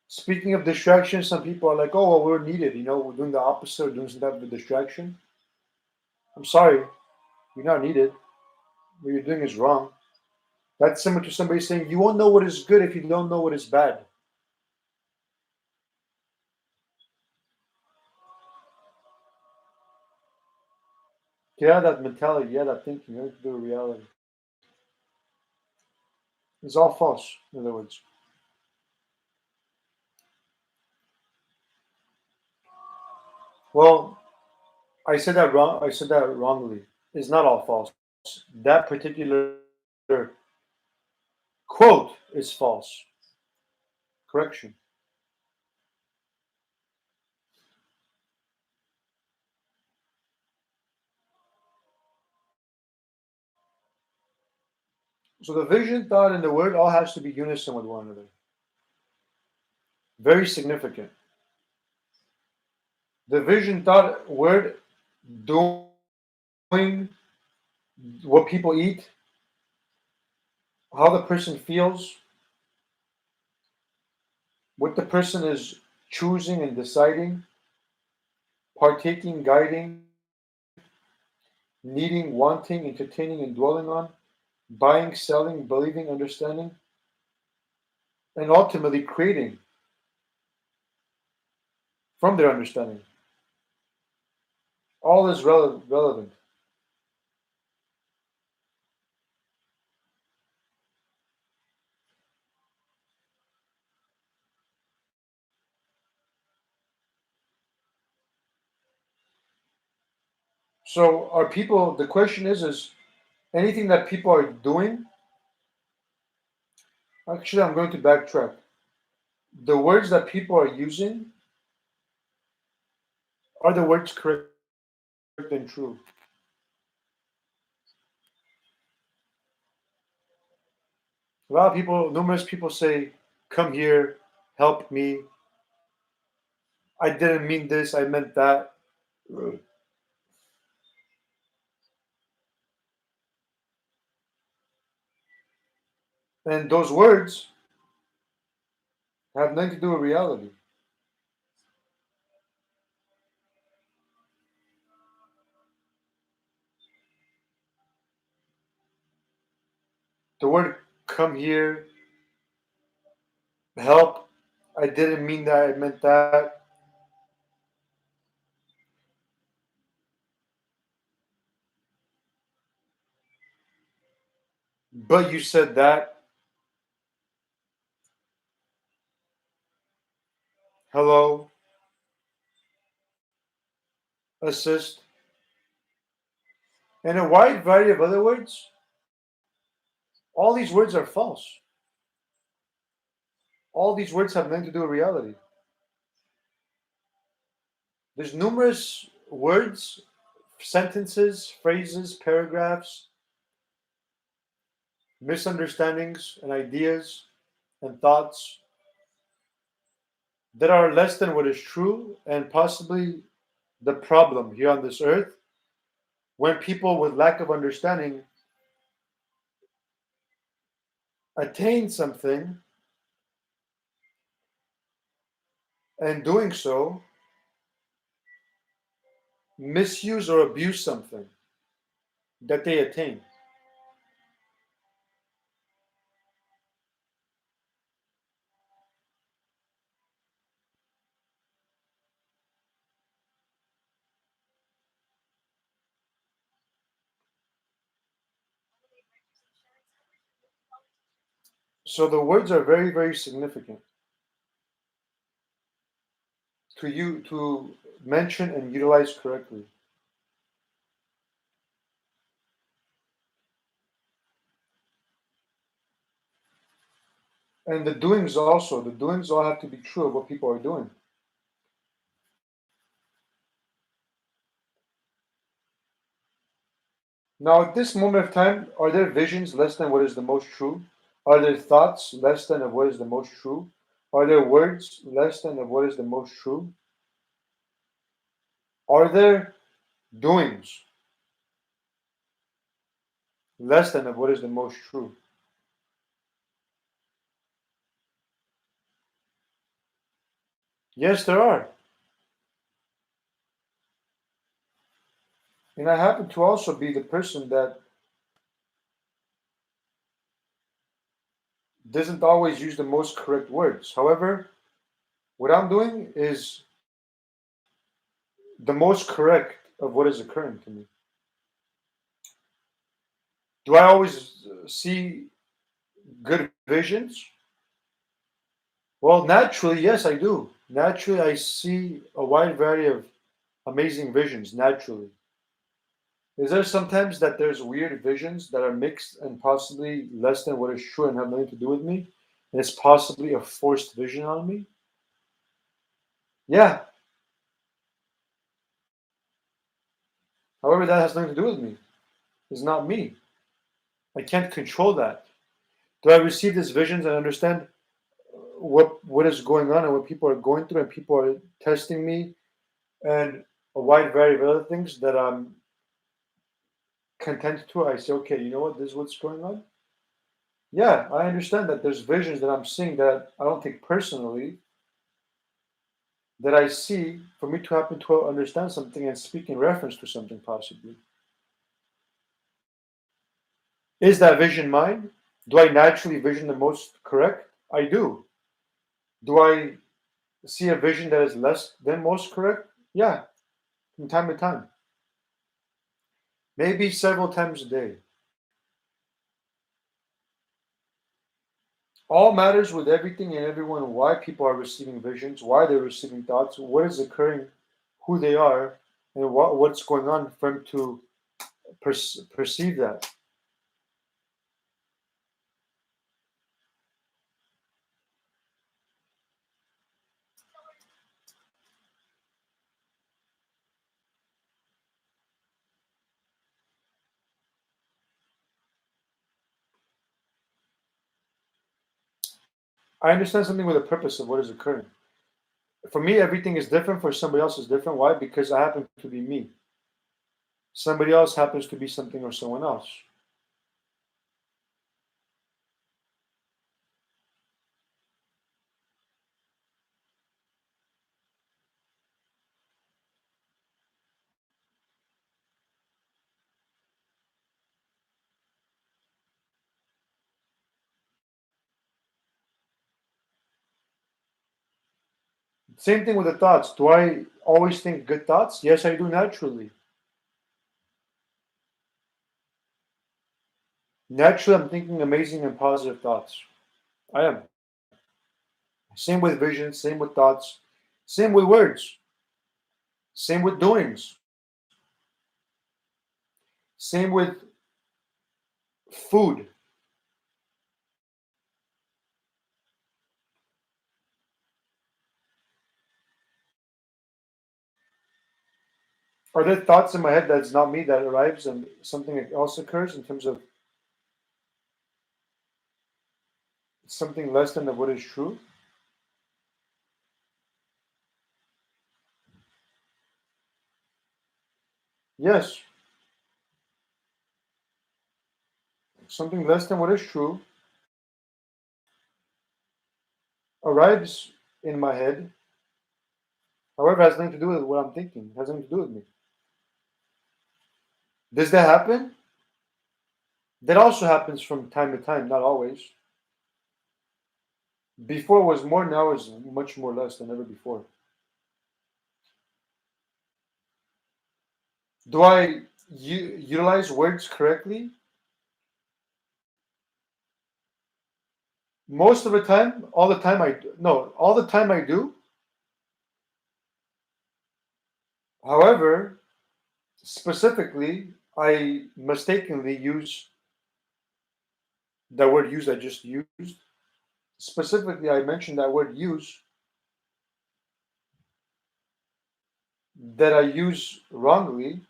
Speaking of distraction, some people are like, "Oh, well, we're needed. We're doing the opposite, or doing some type of distraction." I'm sorry, you're not needed. What you're doing is wrong. That's similar to somebody saying, "You won't know what is good if you don't know what is bad." Yeah, that mentality, yeah, that thinking, nothing to do with reality. It's all false. In other words, well, I said that wrong. I said that wrongly. It's not all false. That particular quote is false. Correction. So the vision, thought, and the word all has to be unison with one another. Very significant. The vision, thought, word, doing what people eat, how the person feels, what the person is choosing and deciding, partaking, guiding, needing, wanting, entertaining, and dwelling on, buying, selling, believing, understanding, and ultimately creating from their understanding. All is relevant. So are people, the question is anything that people are doing, actually, I'm going to backtrack. The words that people are using, are the words correct and true? A lot of people, numerous people say, come here, help me. I didn't mean this, I meant that. And those words have nothing to do with reality. The word come here, help, I didn't mean that, I meant that. But you said that. Hello, assist, and a wide variety of other words. All these words are false. All these words have nothing to do with reality. There's numerous words, sentences, phrases, paragraphs, misunderstandings, and ideas and thoughts that are less than what is true and possibly the problem here on this earth when people with lack of understanding attain something and doing so misuse or abuse something that they attain. So the words are very, very significant to you to mention and utilize correctly. And the doings also, the doings all have to be true of what people are doing. Now, at this moment of time, are there visions less than what is the most true? Are there thoughts less than of what is the most true? Are there words less than of what is the most true? Are there doings less than of what is the most true? Yes, there are. And I happen to also be the person that doesn't always use the most correct words. However, what I'm doing is the most correct of what is occurring to me. Do I always see good visions? Well, naturally, yes, I do. Naturally, I see a wide variety of amazing visions, naturally. Is there sometimes that there's weird visions that are mixed and possibly less than what is true and have nothing to do with me? And it's possibly a forced vision on me? Yeah. However, that has nothing to do with me. It's not me. I can't control that. Do I receive these visions and understand what is going on and what people are going through and people are testing me and a wide variety of other things that I'm content to? I say, okay, you know what? This is what's going on. Yeah, I understand that there's visions that I'm seeing that I don't take personally, that I see for me to happen to understand something and speak in reference to something possibly. Is that vision mine? Do I naturally vision the most correct? I do. Do I see a vision that is less than most correct? Yeah, from time to time. Maybe several times a day. All matters with everything and everyone why people are receiving visions, why they're receiving thoughts, what is occurring, who they are. and what's going on for him to perceive that. I understand something with a purpose of what is occurring. For me, everything is different. For somebody else, is different. Why? Because I happen to be me. Somebody else happens to be something or someone else. Same thing with the thoughts. Do I always think good thoughts? Yes, I do naturally. Naturally, I'm thinking amazing and positive thoughts. I am. Same with vision, same with thoughts, same with words, same with doings, same with food. Are there thoughts in my head that's not me that arrives and something else occurs in terms of something less than what is true? Yes, something less than what is true arrives in my head. However, has nothing to do with what I'm thinking. It has nothing to do with me. Does that happen? That also happens from time to time, not always. Before was more, now is much more less than ever before. Do I utilize words correctly? Most of the time, all the time I no, all the time I do. However, specifically, I mistakenly use the word use I just used. Specifically, I mentioned that word use that I use wrongly,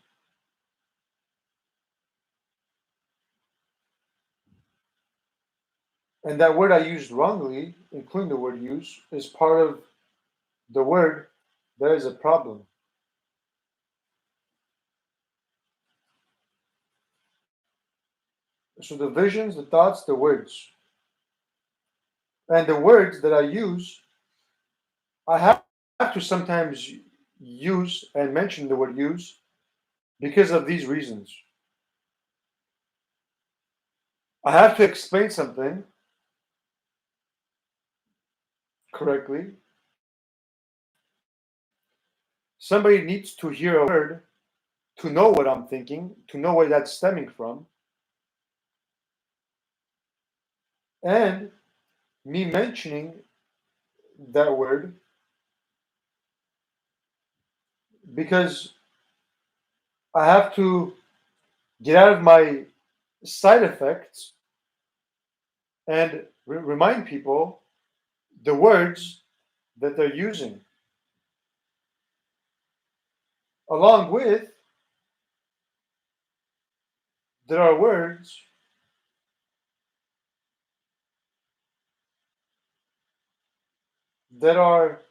and that word I used wrongly, including the word use, is part of the word that is a problem. So the visions, the thoughts, the words, and the words that I use, I have to sometimes use and mention the word use because of these reasons. I have to explain something correctly. Somebody needs to hear a word to know what I'm thinking, to know where that's stemming from, and me mentioning that word because I have to get out of my side effects and remind people the words that they're using, along with there are words that are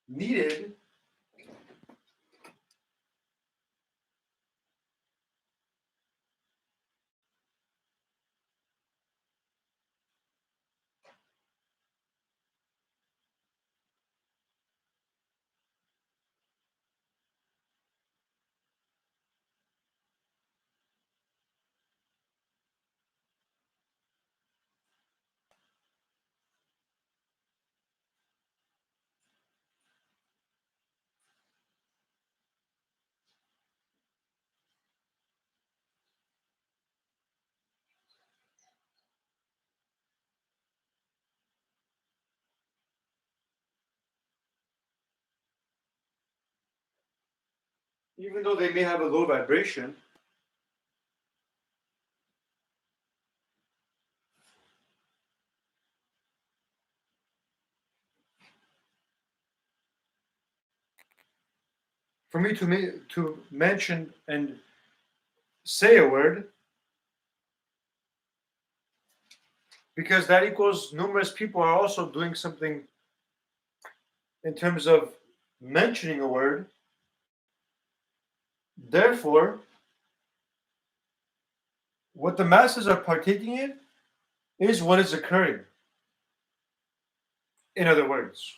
needed even though they may have a low vibration, for me to mention and say a word, because that equals numerous people are also doing something in terms of mentioning a word. Therefore, what the masses are partaking in is what is occurring. In other words,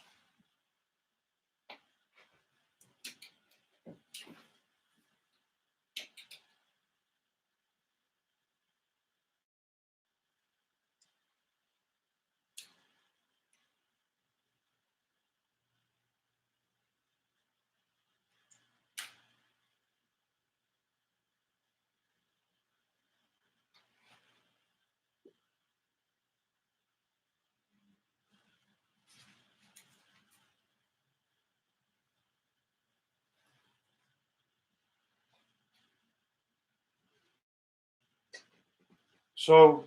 so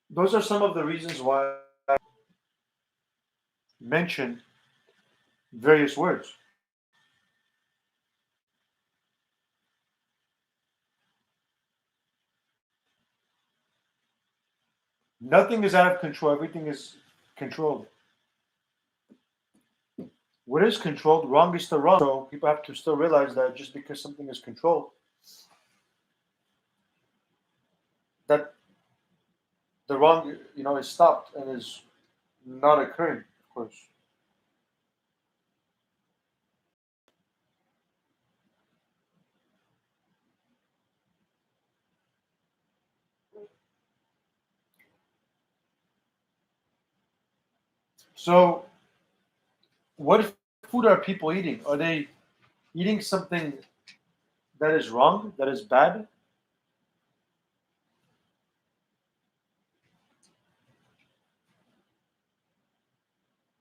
those are some of the reasons why I mention various words. Nothing is out of control, everything is controlled. What is controlled, wrong is still wrong. So people have to still realize that just because something is controlled, that the wrong, is stopped and is not occurring, of course. So, what food are people eating? Are they eating something that is wrong, that is bad?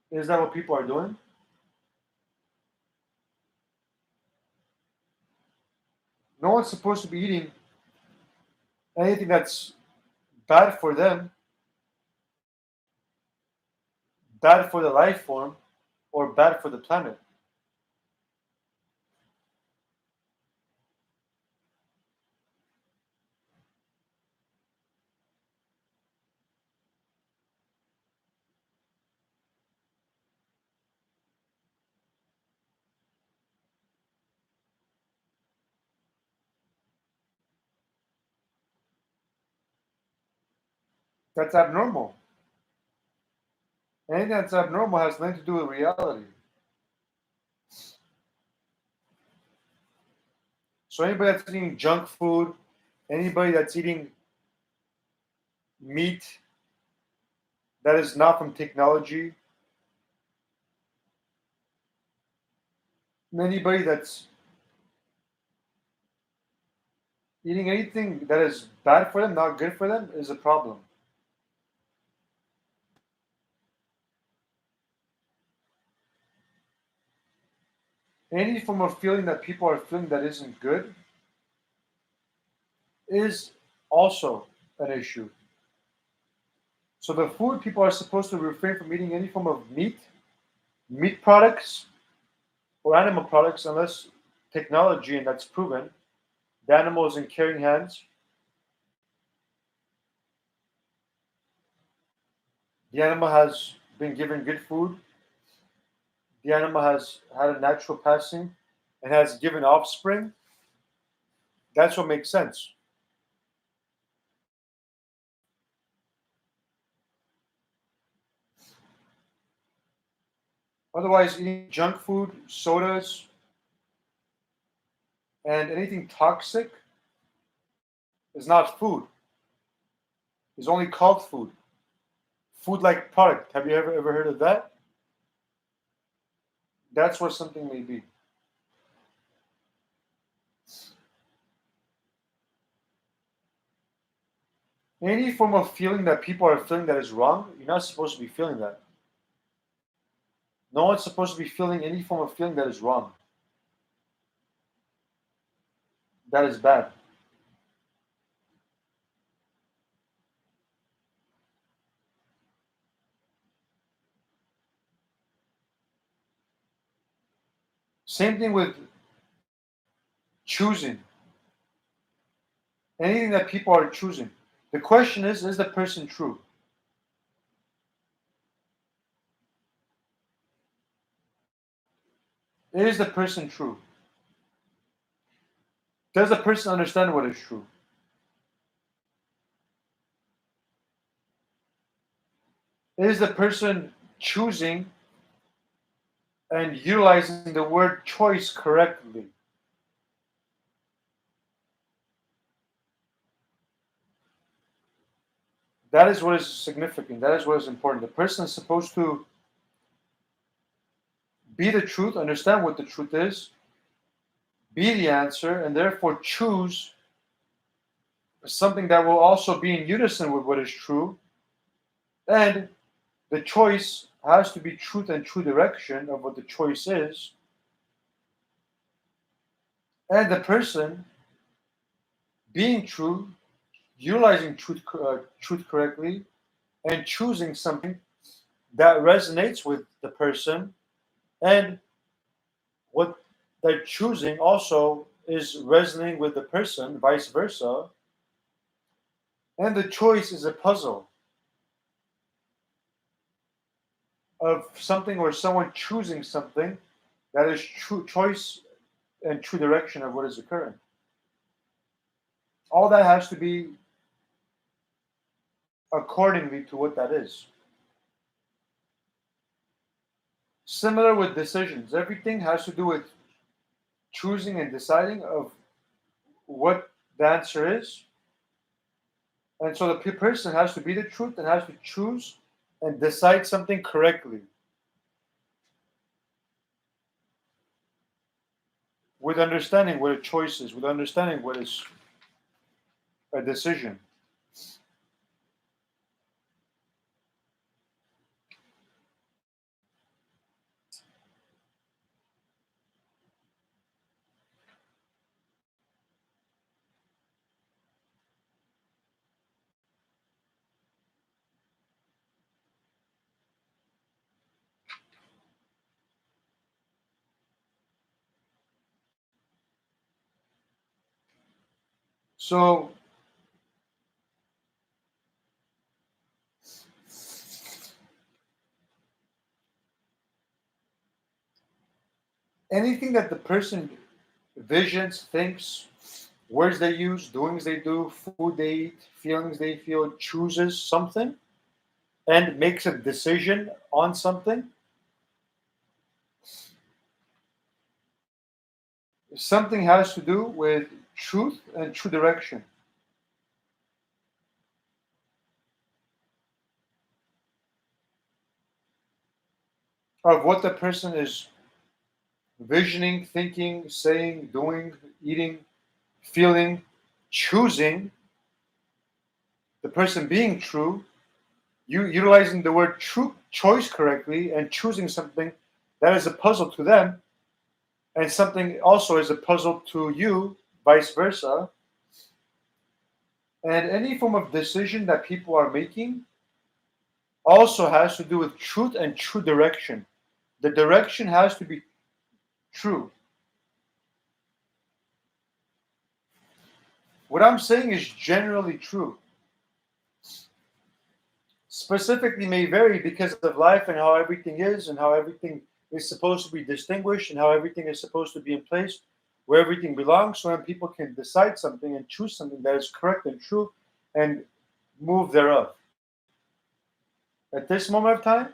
Is that what people are doing? No one's supposed to be eating anything that's bad for them, bad for the life form, or bad for the planet. That's abnormal. Anything that's abnormal has nothing to do with reality. So anybody that's eating junk food, anybody that's eating meat that is not from technology, anybody that's eating anything that is bad for them, not good for them, is a problem. Any form of feeling that people are feeling that isn't good is also an issue. So the food people are supposed to refrain from eating any form of meat products, or animal products, unless technology, and that's proven. The animal is in caring hands. The animal has been given good food. The animal has had a natural passing and has given offspring. That's what makes sense. Otherwise, eating junk food, sodas, and anything toxic is not food. It's only called food. Food like product. Have you ever heard of that? That's what something may be. Any form of feeling that people are feeling that is wrong, you're not supposed to be feeling that. No one's supposed to be feeling any form of feeling that is wrong, that is bad. Same thing with choosing. Anything that people are choosing. The question is the person true? Is the person true? Does the person understand what is true? Is the person choosing and utilizing the word choice correctly? That is what is significant. That is what is important. The person is supposed to be the truth, understand what the truth is, be the answer, and therefore choose something that will also be in unison with what is true. And the choice has to be truth and true direction of what the choice is. And the person being true, utilizing truth correctly, and choosing something that resonates with the person, and what they're choosing also is resonating with the person, vice versa. And the choice is a puzzle of something or someone choosing something that is true choice and true direction of what is occurring. All that has to be accordingly to what that is. Similar with decisions, everything has to do with choosing and deciding of what the answer is. And so the person has to be the truth and has to choose and decide something correctly with understanding what a choice is, with understanding what is a decision. So anything that the person visions, thinks, words they use, doings they do, food they eat, feelings they feel, chooses something and makes a decision on something, something has to do with truth and true direction of what the person is visioning, thinking, saying, doing, eating, feeling, choosing, the person being true, you utilizing the word true choice correctly and choosing something that is a puzzle to them and something also is a puzzle to you, vice versa. And any form of decision that people are making also has to do with truth and true direction. The direction has to be true. What I'm saying is generally true. Specifically may vary because of life and how everything is and how everything is supposed to be distinguished and how everything is supposed to be in place where everything belongs so then people can decide something and choose something that is correct and true and move thereof. At this moment of time,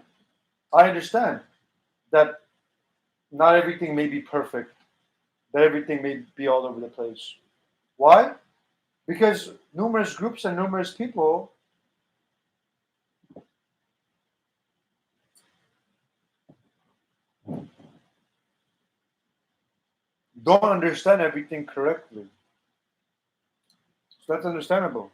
I understand that not everything may be perfect, that everything may be all over the place. Why? Because numerous groups and numerous people don't understand everything correctly. So that's understandable.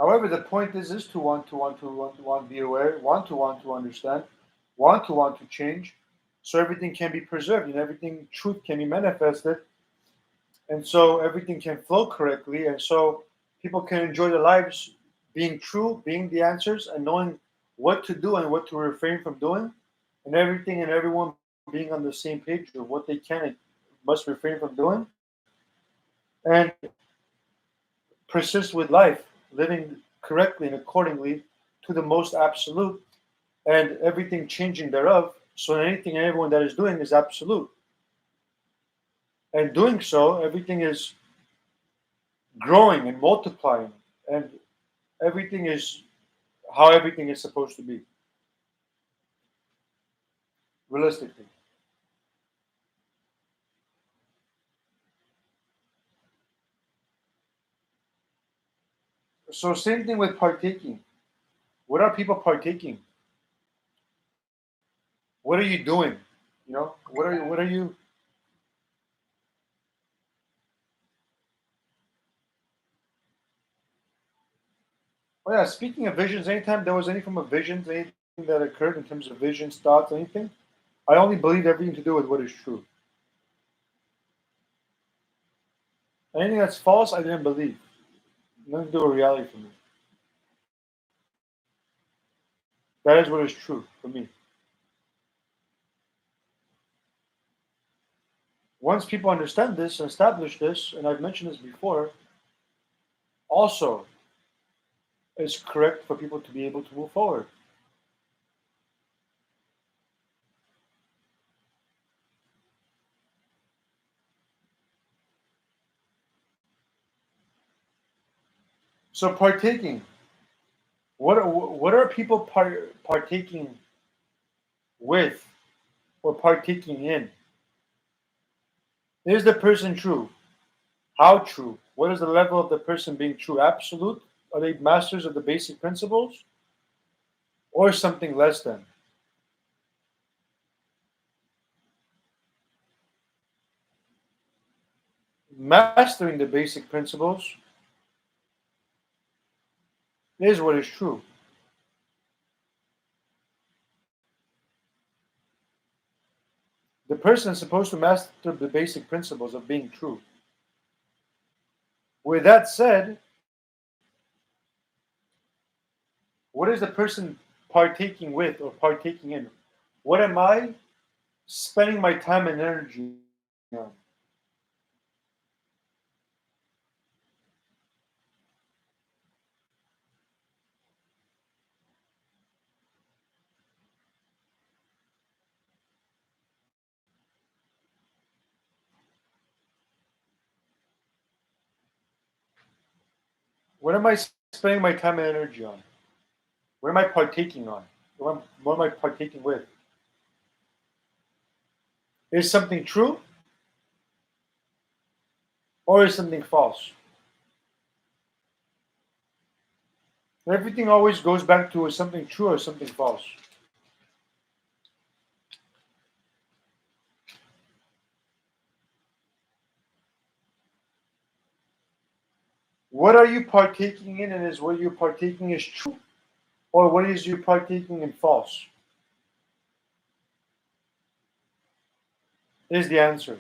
However, the point is to want to be aware, want to understand, want to change, so everything can be preserved and everything truth can be manifested, and so everything can flow correctly, and so people can enjoy their lives being true, being the answers, and knowing what to do and what to refrain from doing, and everything and everyone being on the same page of what they can and must refrain from doing, and persist with life, living correctly and accordingly to the most absolute, and everything changing thereof. So anything and everyone that is doing is absolute. And doing so, everything is growing and multiplying, and everything is how everything is supposed to be, realistically. So same thing with partaking. What are people partaking? What are you doing? What are you? Oh yeah, speaking of visions, anytime there was any form of visions, anything that occurred in terms of visions, thoughts, anything, I only believed everything to do with what is true. Anything that's false, I didn't believe. Nothing to do with reality for me. That is what is true for me. Once people understand this and establish this, and I've mentioned this before, also it's correct for people to be able to move forward. So partaking, what are people partaking with or partaking in? Is the person true? How true? What is the level of the person being true? Absolute? Are they masters of the basic principles? Or something less than? Mastering the basic principles is what is true. The person is supposed to master the basic principles of being true. With that said, what is the person partaking with or partaking in? What am I spending my time and energy on? What am I spending my time and energy on? What am I partaking on? What am I partaking with? Is something true or is something false? Everything always goes back to is something true or something false. What are you partaking in, and is what you're partaking is true, or what is you partaking in false? Is the answer.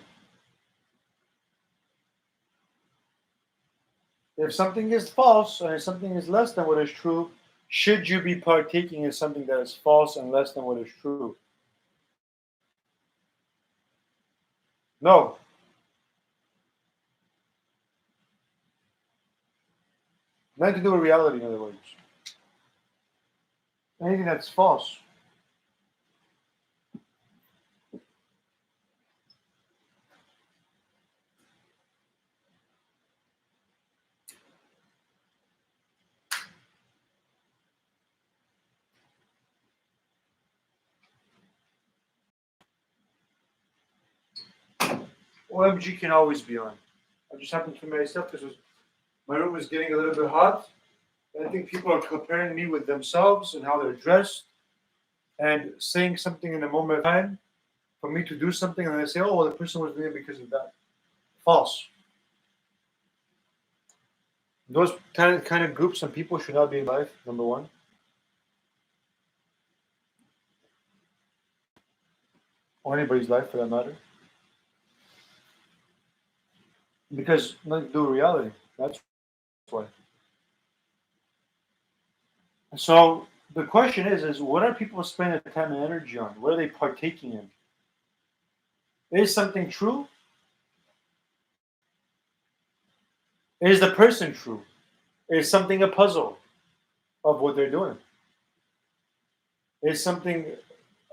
If something is false and if something is less than what is true, should you be partaking in something that is false and less than what is true? No. Nothing to do with reality, in other words. Anything that's false. OMG can always be on. I just happened to myself because my room was getting a little bit hot. And I think people are comparing me with themselves and how they're dressed and saying something in a moment of time for me to do something, and they say, "Oh, well, the person was doing it because of that." False. Those kind of groups and people should not be in life, number one. Or anybody's life for that matter. Because nothing to do with reality. That's why. So the question is what are people spending their time and energy on? What are they partaking in? Is something true? Is the person true? Is something a puzzle of what they're doing? Is something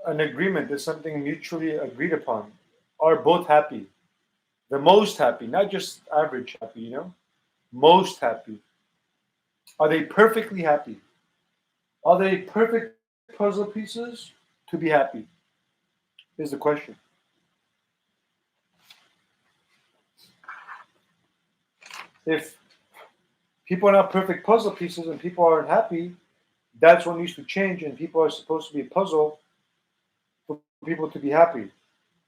an agreement? Is something mutually agreed upon? Are both happy? The most happy, not just average happy, Most happy. Are they perfectly happy? Are they perfect puzzle pieces to be happy? Is the question. If people are not perfect puzzle pieces and people aren't happy, that's what needs to change, and people are supposed to be a puzzle for people to be happy.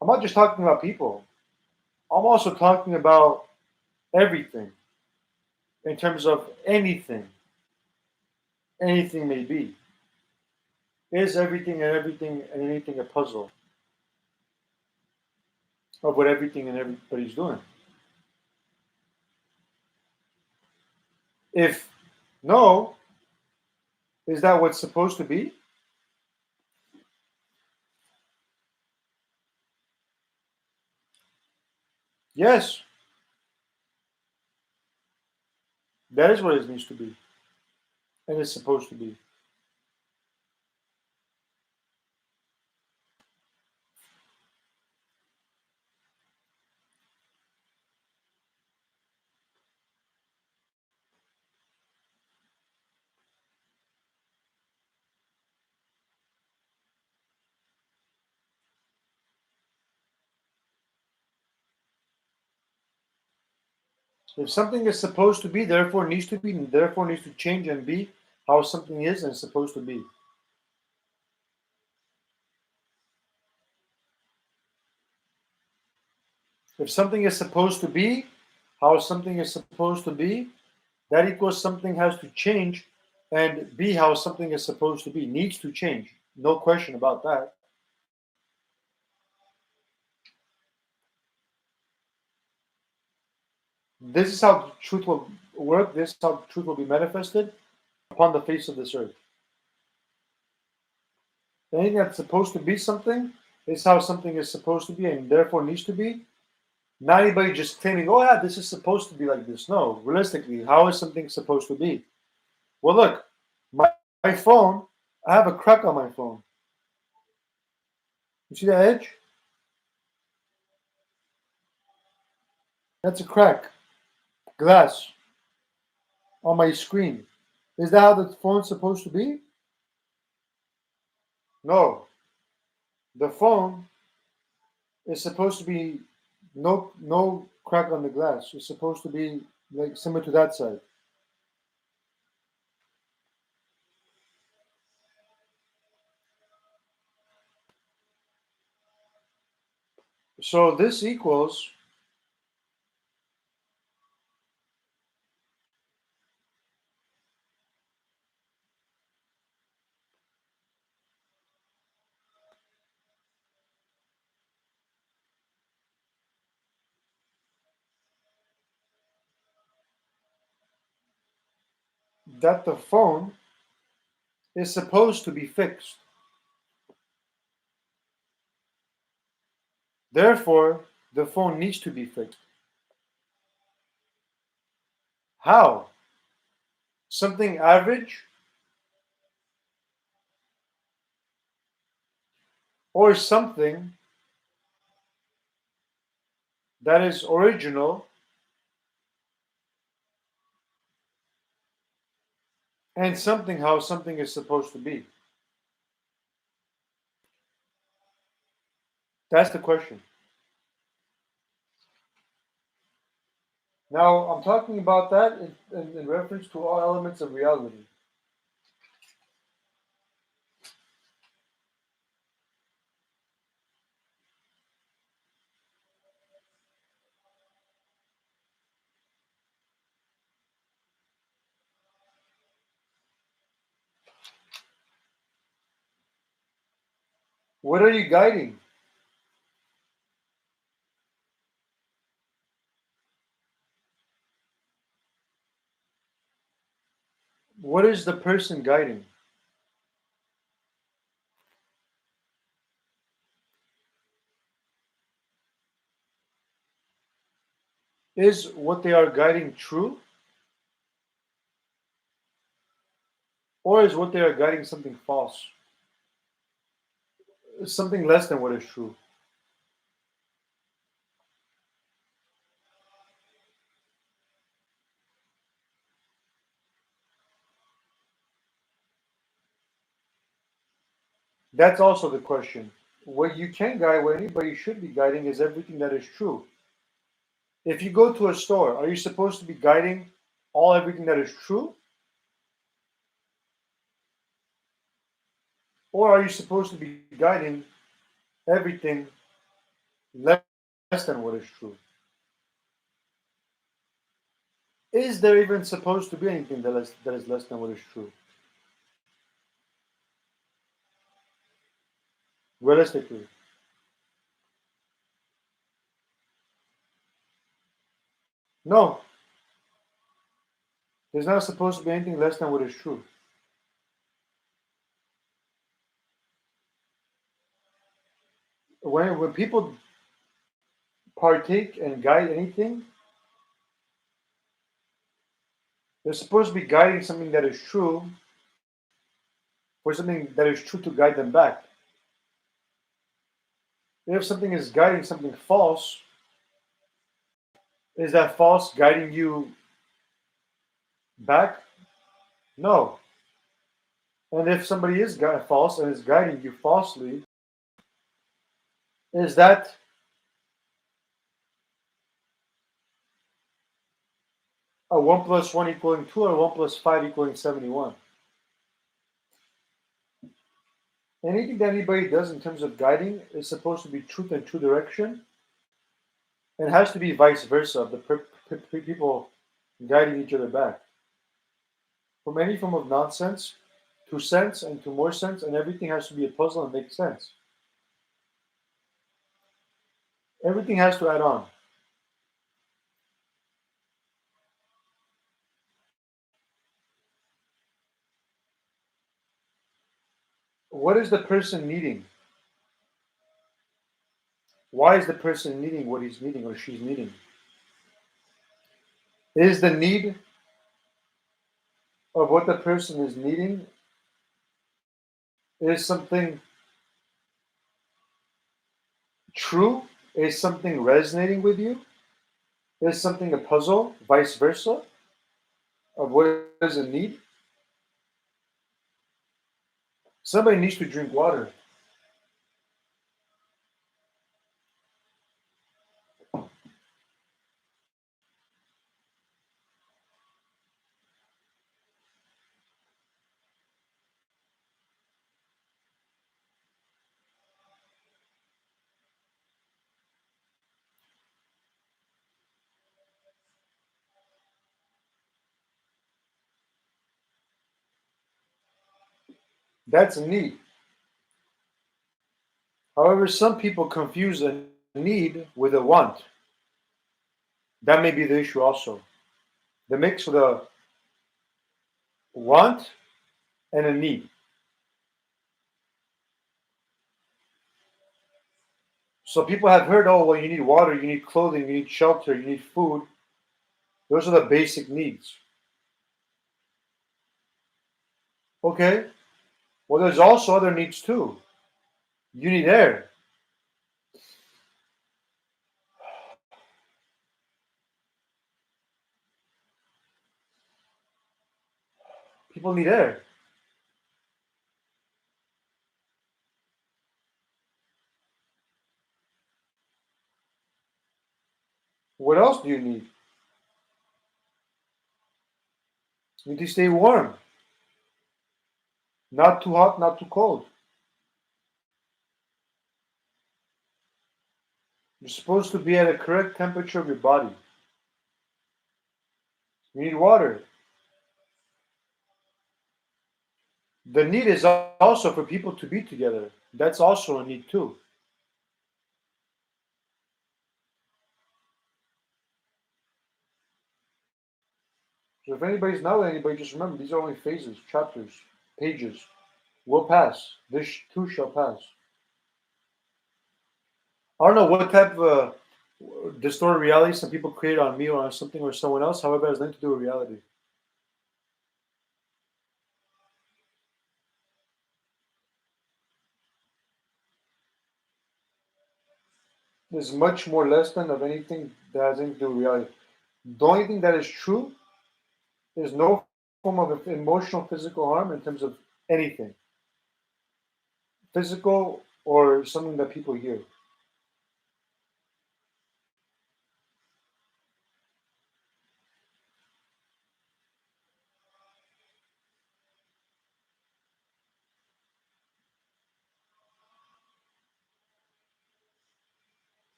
I'm not just talking about people, I'm also talking about everything in terms of anything. Anything may be. Is everything and anything a puzzle of what everything and everybody's doing? If no, is that what's supposed to be? Yes, that is what it needs to be, and it's supposed to be. If something is supposed to be, therefore needs to be, therefore needs to change and be how something is and supposed to be. If something is supposed to be how something is supposed to be, that equals something has to change and be how something is supposed to be. Needs to change. No question about that. This is how truth will work. This is how truth will be manifested upon the face of this earth. Anything that's supposed to be something is how something is supposed to be and therefore needs to be. Not anybody just claiming, oh yeah, this is supposed to be like this. No, realistically, how is something supposed to be? Well, look, my phone, I have a crack on my phone. You see that edge? That's a crack, glass on my screen. Is that how the phone's supposed to be? No. The phone is supposed to be no crack on the glass. It's supposed to be like similar to that side. So this equals that the phone is supposed to be fixed. Therefore, the phone needs to be fixed. How? Something average or something that is original and something how something is supposed to be? That's the question. Now, I'm talking about that in reference to all elements of reality. What are you guiding? What is the person guiding? Is what they are guiding true? Or is what they are guiding something false? Something less than what is true? That's also the question. What you can guide, what anybody should be guiding, is everything that is true. If you go to a store, are you supposed to be guiding everything that is true? Or are you supposed to be guiding everything less than what is true? Is there even supposed to be anything that is less than what is true? Realistically. No, there's not supposed to be anything less than what is true. When people partake and guide anything, they're supposed to be guiding something that is true for something that is true to guide them back. If something is guiding something false, is that false guiding you back? No. And if somebody is false and is guiding you falsely, is that a 1 plus 1 equaling 2 or 1 plus 5 equaling 71? Anything that anybody does in terms of guiding is supposed to be truth and true direction, and it has to be vice versa, the people guiding each other back. From any form of nonsense to sense and to more sense, and everything has to be a puzzle and make sense. Everything has to add on. What is the person needing? Why is the person needing what he's needing or she's needing? Is the need of what the person is needing is something true? Is something resonating with you? Is something a puzzle, vice versa, of what is a need? Somebody needs to drink water. That's a need. However, some people confuse a need with a want. That may be the issue also. The mix with a want and a need. So people have heard, oh, well, you need water, you need clothing, you need shelter, you need food. Those are the basic needs. Okay, well, there's also other needs too. You need air. People need air. What else do you need? You need to stay warm. Not too hot, not too cold. You're supposed to be at a correct temperature of your body. You need water. The need is also for people to be together. that's also a need too. So if anybody's not with anybody, just remember these are only phases, chapters, pages. Will pass. This too shall pass. I don't know what type of distorted reality some people create on me or on something or someone else. However, it has nothing to do with reality. There's much more less than of anything that has anything to do with reality. The only thing that is true is no form of emotional, physical harm in terms of anything, physical or something that people hear.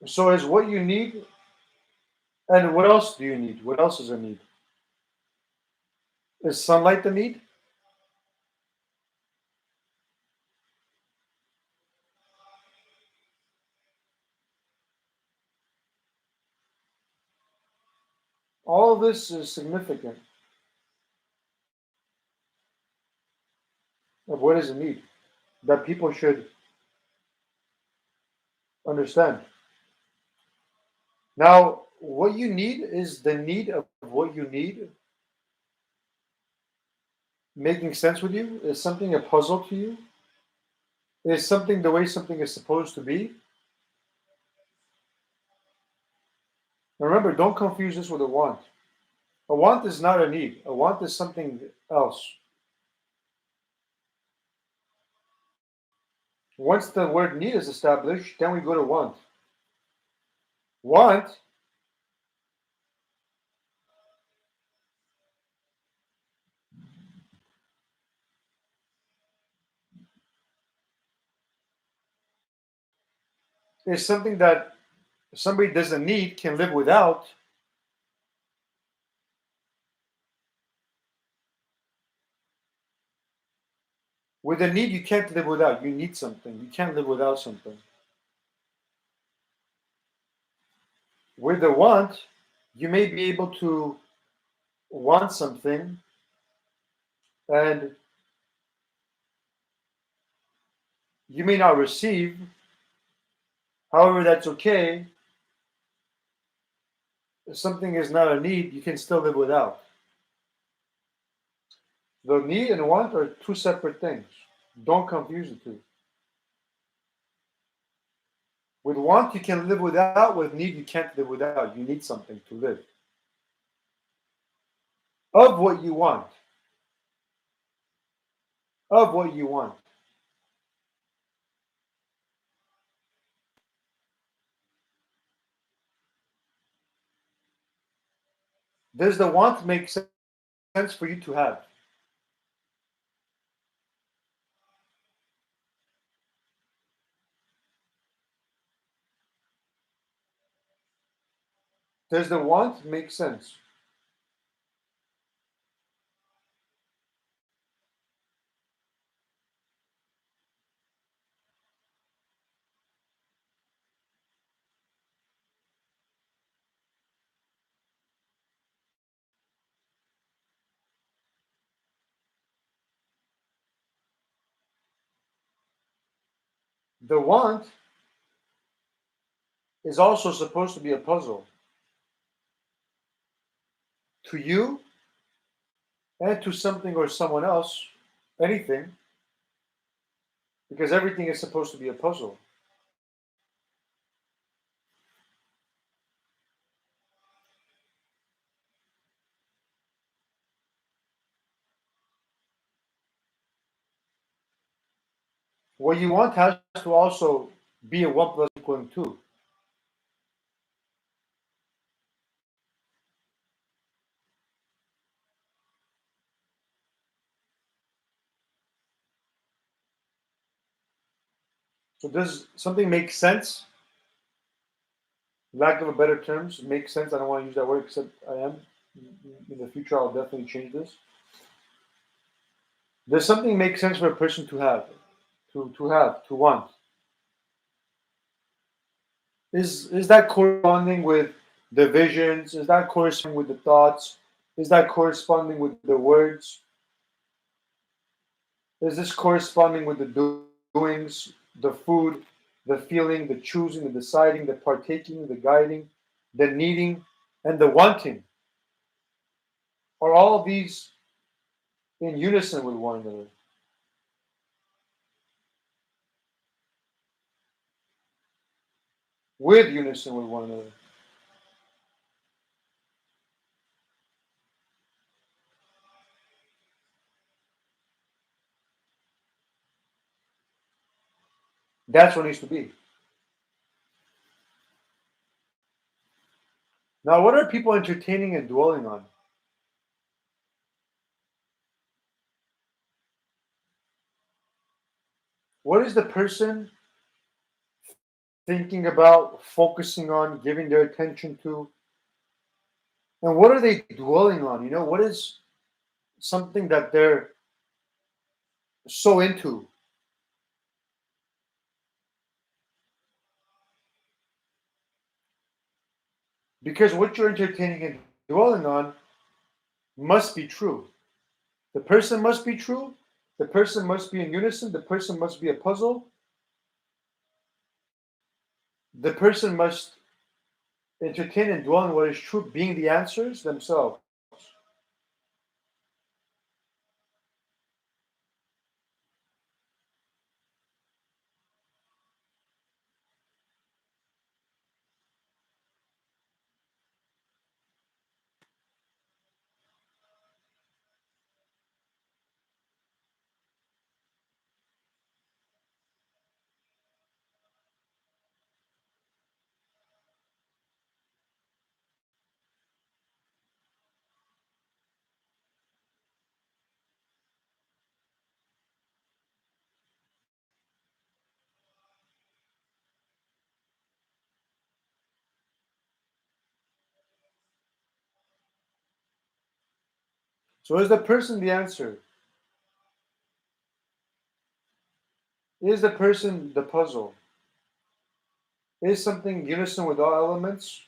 So is what you need, and what else do you need? What else is a need? Is sunlight the need? All of this is significant of what is a need that people should understand. Now, what you need is the need of what you need making sense with you? Is something a puzzle to you? Is something the way something is supposed to be? Now remember, don't confuse this with a want. A want is not a need. A want is something else. Once the word need is established, then we go to want. Want is something that somebody doesn't need, can live without. With a need, you can't live without. You need something. You can't live without something. With a want, you may be able to want something and you may not receive. However, that's okay. If something is not a need, you can still live without. The need and want are two separate things. Don't confuse the two. With want, you can live without. With need, you can't live without. You need something to live. Of what you want. Of what you want. Does the want make sense for you to have? Does the want make sense? The want is also supposed to be a puzzle to you and to something or someone else, anything, because everything is supposed to be a puzzle. What you want has to also be a 1 plus equaling 2. So does something make sense? Lack of a better terms, make sense. I don't want to use that word except I am. In the future, I'll definitely change this. Does something make sense for a person to have, to want? Is that corresponding with the visions? Is that corresponding with the thoughts? Is that corresponding with the words? Is this corresponding with the doings, the food, the feeling, the choosing, the deciding, the partaking, the guiding, the needing, and the wanting? Are all of these in unison with one another? With unison with one another? That's what it needs to be. Now, what are people entertaining and dwelling on? What is the person thinking about, focusing on, giving their attention to? And what are they dwelling on? What is something that they're so into? Because what you're entertaining and dwelling on must be true. The person must be true. The person must be in unison. The person must be a puzzle. The person must entertain and dwell on what is true, being the answers themselves. So is the person the answer? Is the person the puzzle? Is something unison with all elements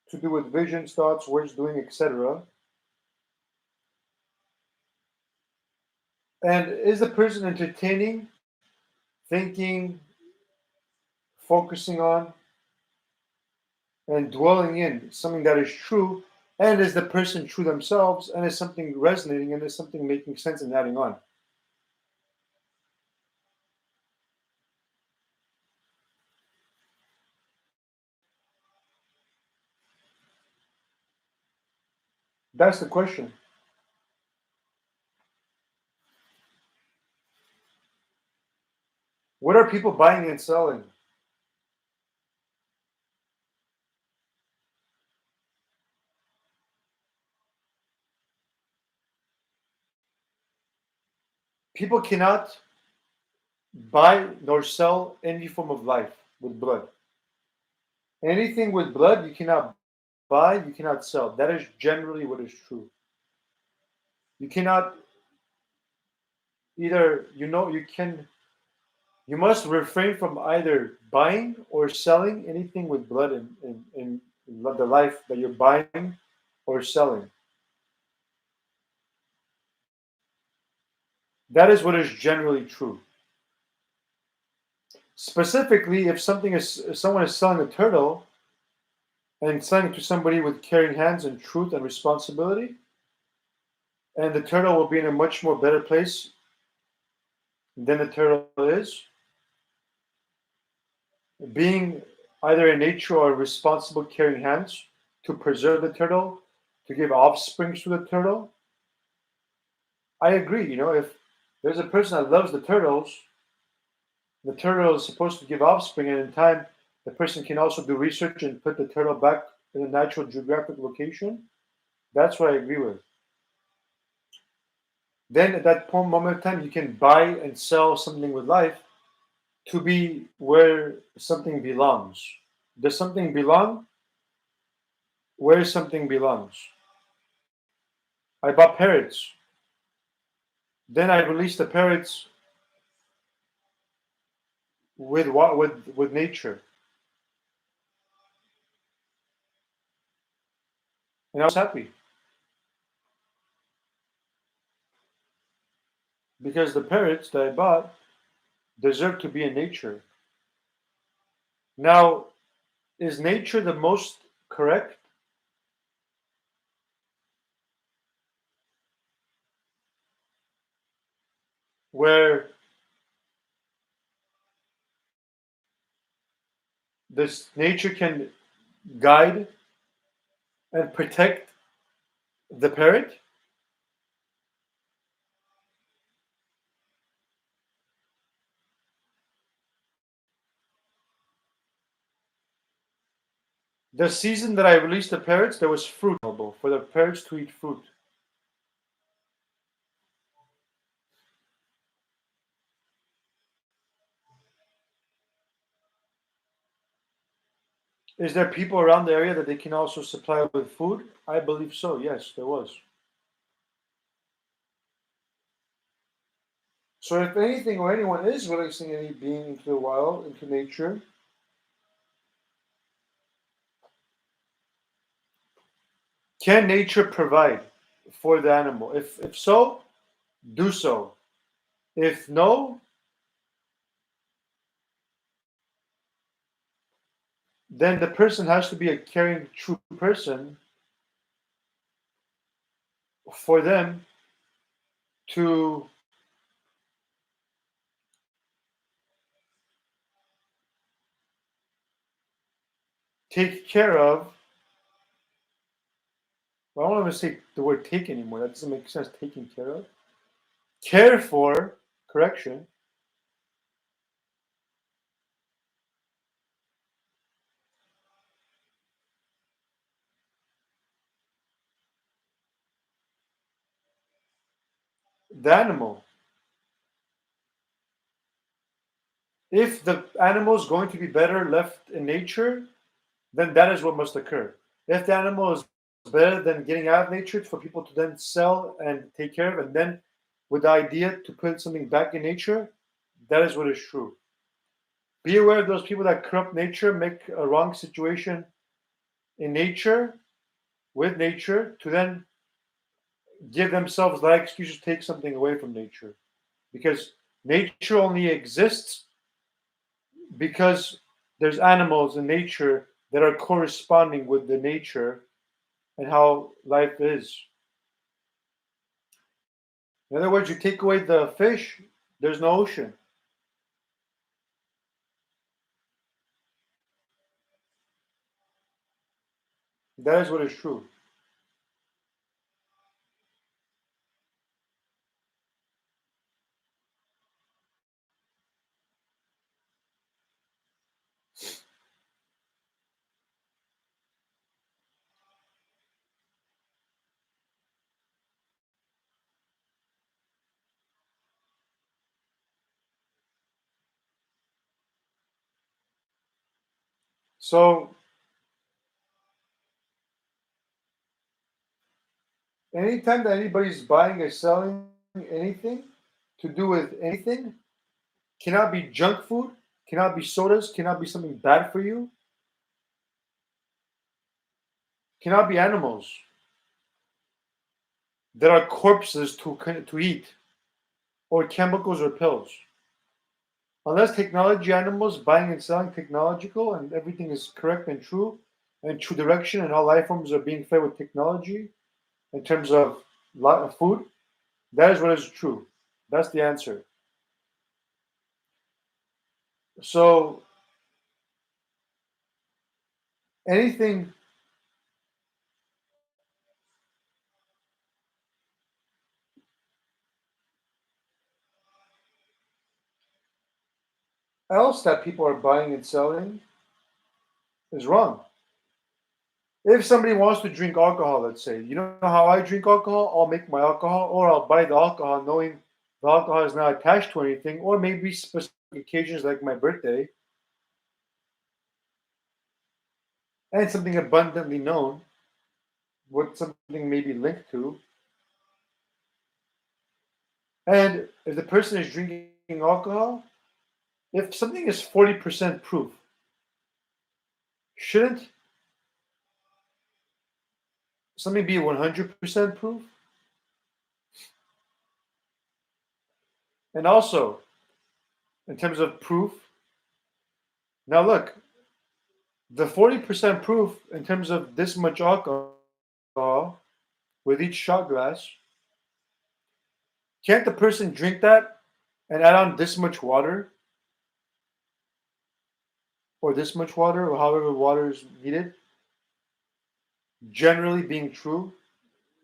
to do with visions, thoughts, words, doing, etc.? And is the person entertaining, thinking, focusing on, and dwelling in something that is true? And is the person true themselves? And is something resonating? And is something making sense and adding on? That's the question. What are people buying and selling? People cannot buy nor sell any form of life with blood. Anything with blood you cannot buy, you cannot sell. That is generally what is true. You cannot either, you must refrain from either buying or selling anything with blood in the life that you're buying or selling. That is what is generally true. Specifically, if someone is selling a turtle and selling it to somebody with caring hands and truth and responsibility, and the turtle will be in a much more better place than the turtle is, being either in nature or responsible caring hands to preserve the turtle, to give offspring to the turtle. I agree. If there's a person that loves the turtle is supposed to give offspring, and in time, the person can also do research and put the turtle back in a natural geographic location. That's what I agree with. Then at that moment of time, you can buy and sell something with life to be where something belongs. Does something belong? Where something belongs. I bought parrots. Then I release the parrots with what? With nature, and I was happy because the parrots that I bought deserve to be in nature. Now, is nature the most correct? Where this nature can guide and protect the parrot? The season that I released the parrots, there was fruit available for the parrots to eat fruit. Is there people around the area that they can also supply with food? I believe so. Yes, there was. So if anything or anyone is releasing any being into the wild, into nature, can nature provide for the animal? If so, do so. If no, then the person has to be a caring, true person for them to take care of. Well, I don't want to say the word take anymore. That doesn't make sense. Taking care of. Care for, correction, the animal. If the animal is going to be better left in nature, then that is what must occur. If the animal is better than getting out of nature for people to then sell and take care of, and then with the idea to put something back in nature, that is what is true. Be aware of those people that corrupt nature, make a wrong situation in nature, with nature, to then give themselves that excuse to take something away from nature. Because nature only exists because there's animals in nature that are corresponding with the nature and how life is. In other words, you take away the fish, there's no ocean. That is what is true. So, anytime that anybody's buying or selling anything to do with anything, cannot be junk food, cannot be sodas, cannot be something bad for you, cannot be animals that are corpses to eat, or chemicals or pills. Unless technology animals buying and selling technological and everything is correct and true and true direction and all life forms are being fed with technology in terms of food, that is what is true. That's the answer. So anything else that people are buying and selling is wrong. If somebody wants to drink alcohol, let's say, you know how I drink alcohol? I'll make my alcohol, or I'll buy the alcohol knowing the alcohol is not attached to anything, or maybe specific occasions like my birthday, and something abundantly known, what something may be linked to. And if the person is drinking alcohol, if something is 40% proof, shouldn't something be 100% proof? And also, in terms of proof, now look, the 40% proof in terms of this much alcohol with each shot glass, can't the person drink that and add on this much water or this much water or however water is needed? Generally being true,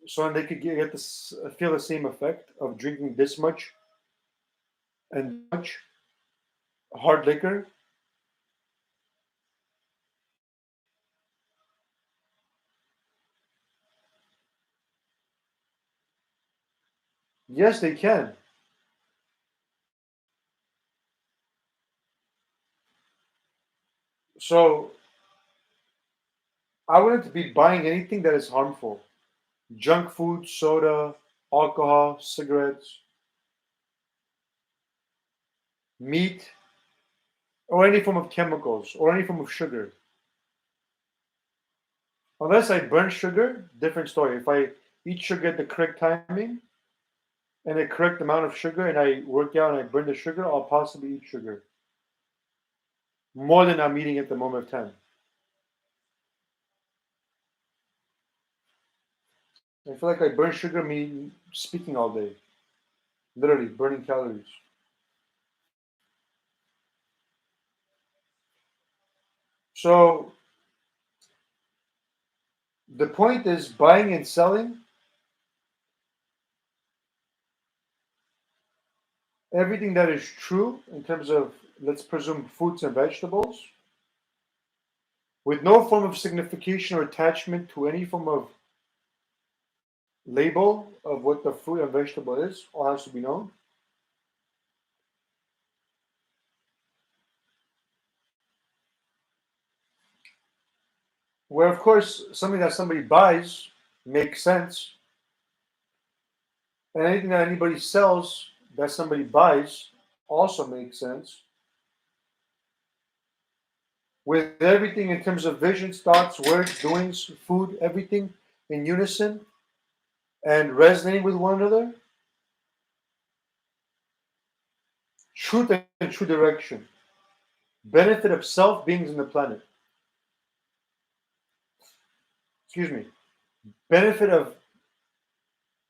so they could get this, feel the same effect of drinking this much and much hard liquor. Yes, they can. So I wouldn't be buying anything that is harmful. Junk food, soda, alcohol, cigarettes, meat, or any form of chemicals, or any form of sugar. Unless I burn sugar, different story. If I eat sugar at the correct timing and the correct amount of sugar and I work out and I burn the sugar, I'll possibly eat sugar. More than I'm eating at the moment of time. I feel like I burn sugar me speaking all day. Literally burning calories. So the point is buying and selling everything that is true in terms of, let's presume, fruits and vegetables, with no form of signification or attachment to any form of label of what the fruit and vegetable is, all has to be known. Where, of course, something that somebody buys makes sense, and anything that anybody sells that somebody buys also makes sense. With everything in terms of visions, thoughts, words, doings, food, everything in unison and resonating with one another, truth and true direction, benefit of self, beings, and the planet. Excuse me. Benefit of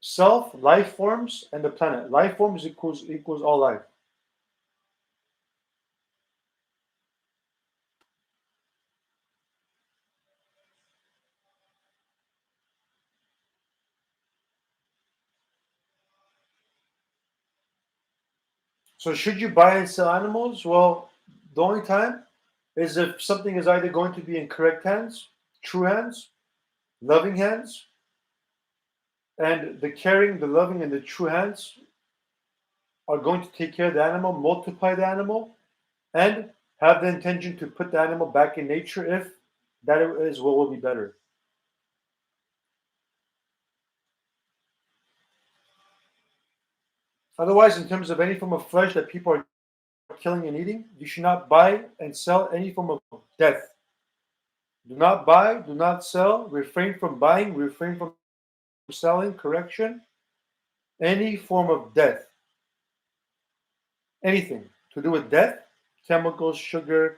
self, life forms, and the planet. Life forms equals all life. So should you buy and sell animals? Well, the only time is if something is either going to be in correct hands, true hands, loving hands, and the caring, the loving, and the true hands are going to take care of the animal, multiply the animal, and have the intention to put the animal back in nature if that is what will be better. Otherwise, in terms of any form of flesh that people are killing and eating, you should not buy and sell any form of death. Do not buy, do not sell, refrain from buying, refrain from selling, correction, any form of death. Anything to do with death, chemicals, sugar,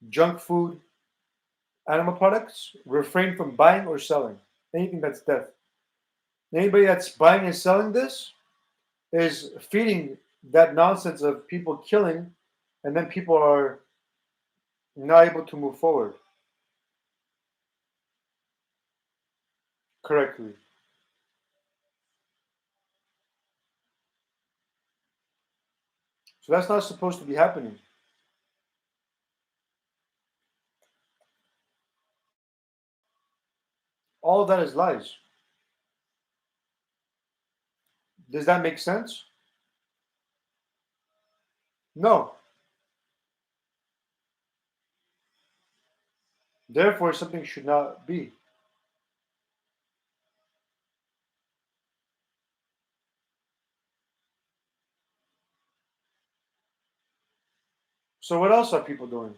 junk food, animal products, refrain from buying or selling. Anything that's death. Anybody that's buying and selling this is feeding that nonsense of people killing, and then people are not able to move forward correctly. So that's not supposed to be happening. All of that is lies. Does that make sense? No. Therefore, something should not be. So what else are people doing?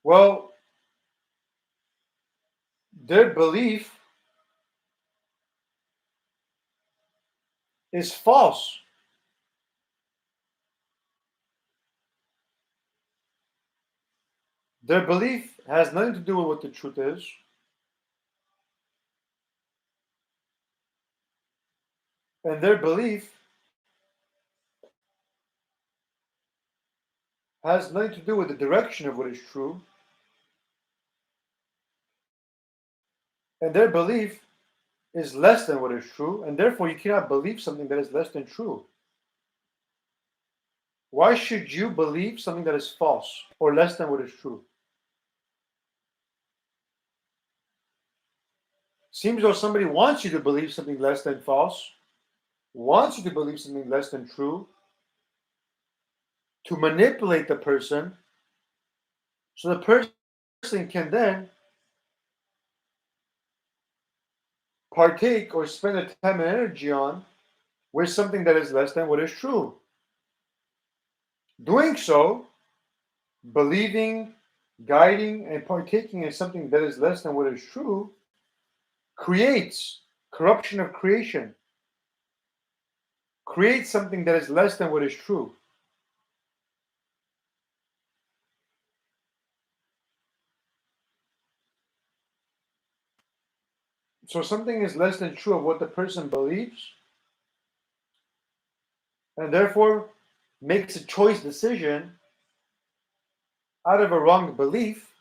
Well, their belief is false. Their belief has nothing to do with what the truth is. And their belief has nothing to do with the direction of what is true. And their belief is less than what is true. And therefore, you cannot believe something that is less than true. Why should you believe something that is false or less than what is true? Seems though somebody wants you to believe something less than false, wants you to believe something less than true, to manipulate the person so the person can then partake or spend the time and energy on with something that is less than what is true. Doing so, believing, guiding, and partaking in something that is less than what is true creates corruption of creation, creates something that is less than what is true. So something is less than true of what the person believes, and therefore makes a choice decision out of a wrong belief,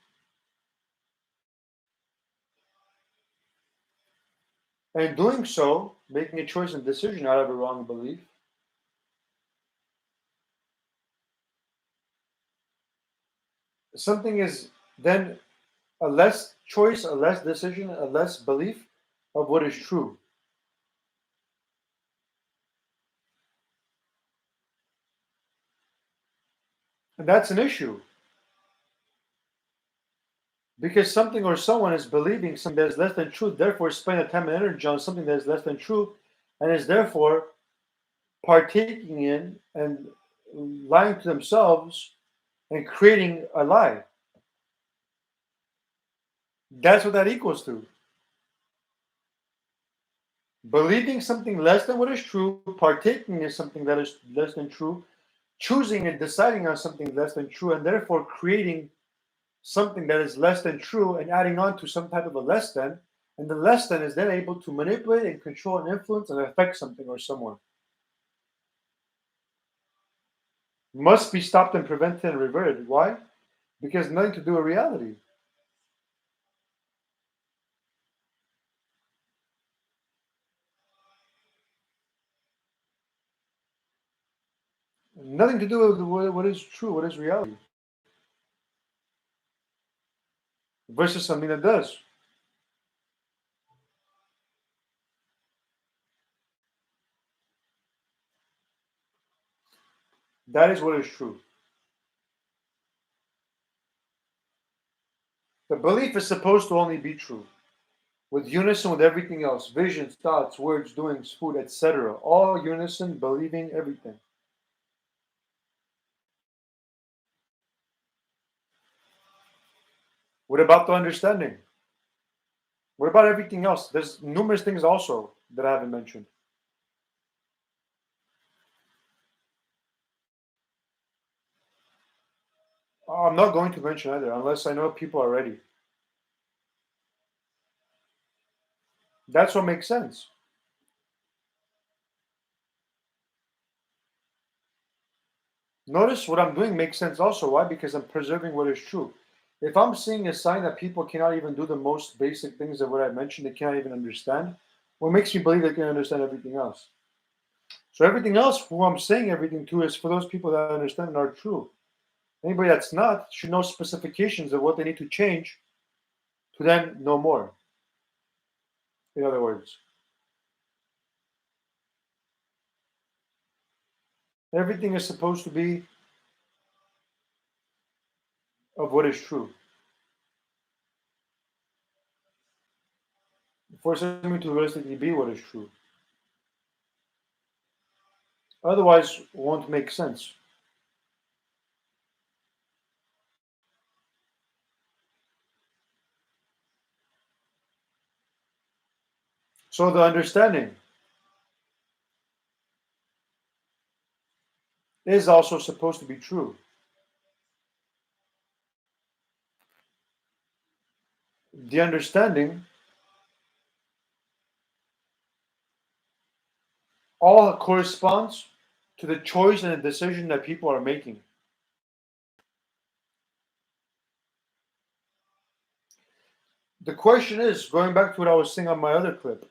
and doing so, making a choice and decision out of a wrong belief, something is then a less choice, a less decision, a less belief of what is true. And that's an issue because something or someone is believing something that is less than true, therefore spend a time and energy on something that is less than true, and is therefore partaking in and lying to themselves and creating a lie. That's what that equals to. Believing something less than what is true, partaking in something that is less than true, choosing and deciding on something less than true, and therefore creating something that is less than true and adding on to some type of a less than, and the less than is then able to manipulate and control and influence and affect something or someone. Must be stopped and prevented and reverted. Why? Because nothing to do with reality. Nothing to do with what is true, what is reality, versus something that does. That is what is true. The belief is supposed to only be true, with unison with everything else, visions, thoughts, words, doings, food, etc. All unison, believing everything. What about the understanding? What about everything else? There's numerous things also that I haven't mentioned. I'm not going to mention either unless I know people already. That's what makes sense. Notice what I'm doing makes sense also. Why? Because I'm preserving what is true. If I'm seeing a sign that people cannot even do the most basic things of what I mentioned, they can't even understand, what makes me believe they can understand everything else? So everything else, who I'm saying everything to, is for those people that understand and are true. Anybody that's not should know specifications of what they need to change to then know more. In other words, everything is supposed to be of what is true. For something to realistically be what is true. Otherwise, it won't make sense. So the understanding is also supposed to be true. The understanding all corresponds to the choice and the decision that people are making. The question is, going back to what I was saying on my other clip.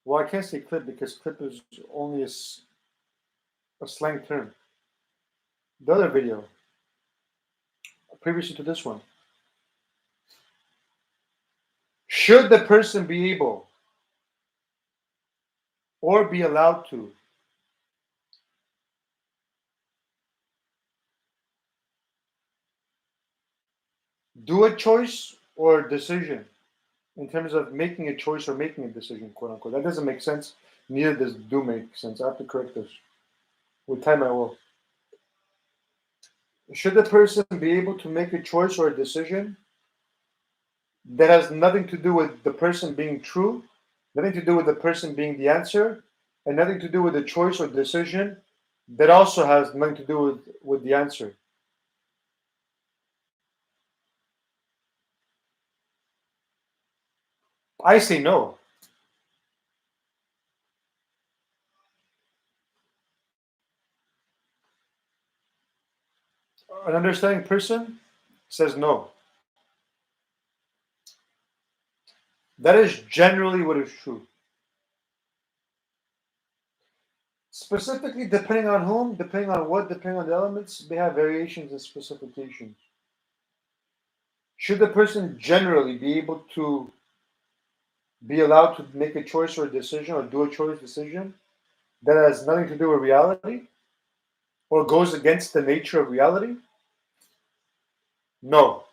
Well, I can't say clip because clip is only a slang term. The other video, previously to this one. Should the person be able or be allowed to do a choice or a decision in terms of making a choice or making a decision, quote unquote? That doesn't make sense. Neither does do make sense. I have to correct this. With time, I will. Should the person be able to make a choice or a decision that has nothing to do with the person being true, nothing to do with the person being the answer, and nothing to do with the choice or decision that also has nothing to do with the answer? I say no. An understanding person says no. That is generally what is true. Specifically, depending on whom, depending on what, depending on the elements, they have variations and specifications. Should the person generally be able to be allowed to make a choice or a decision or do a choice decision that has nothing to do with reality or goes against the nature of reality? No,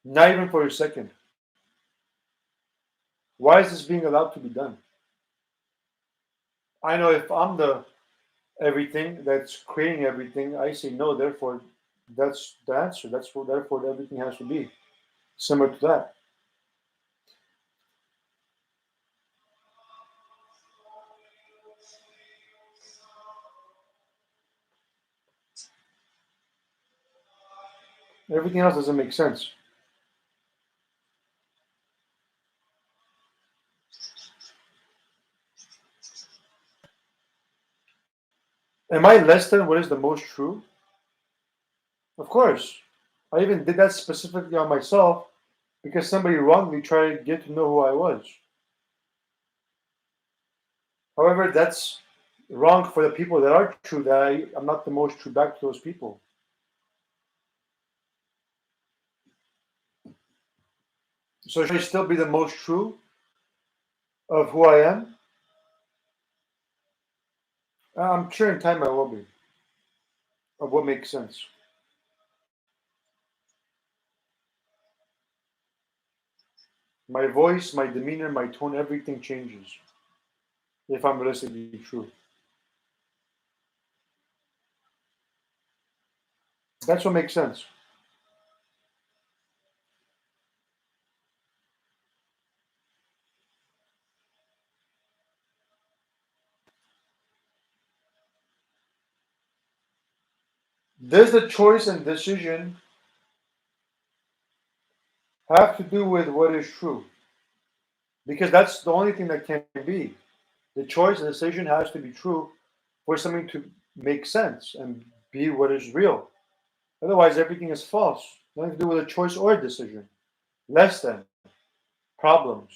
not even for a second. Why is this being allowed to be done? I know if I'm the everything that's creating everything, I say no, therefore that's the answer. That's what therefore everything has to be. Similar to that. Everything else doesn't make sense. Am I less than what is the most true? Of course. I even did that specifically on myself because somebody wrongly tried to get to know who I was. However, that's wrong for the people that are true, that I'm not the most true back to those people. So should I still be the most true of who I am? I'm sure in time I will be. Of what makes sense. My voice, my demeanor, my tone, everything changes if I'm realistically true. That's what makes sense. Does the choice and decision have to do with what is true? Because that's the only thing that can be. The choice and decision has to be true for something to make sense and be what is real. Otherwise, everything is false. Nothing to do with a choice or a decision. Less than problems.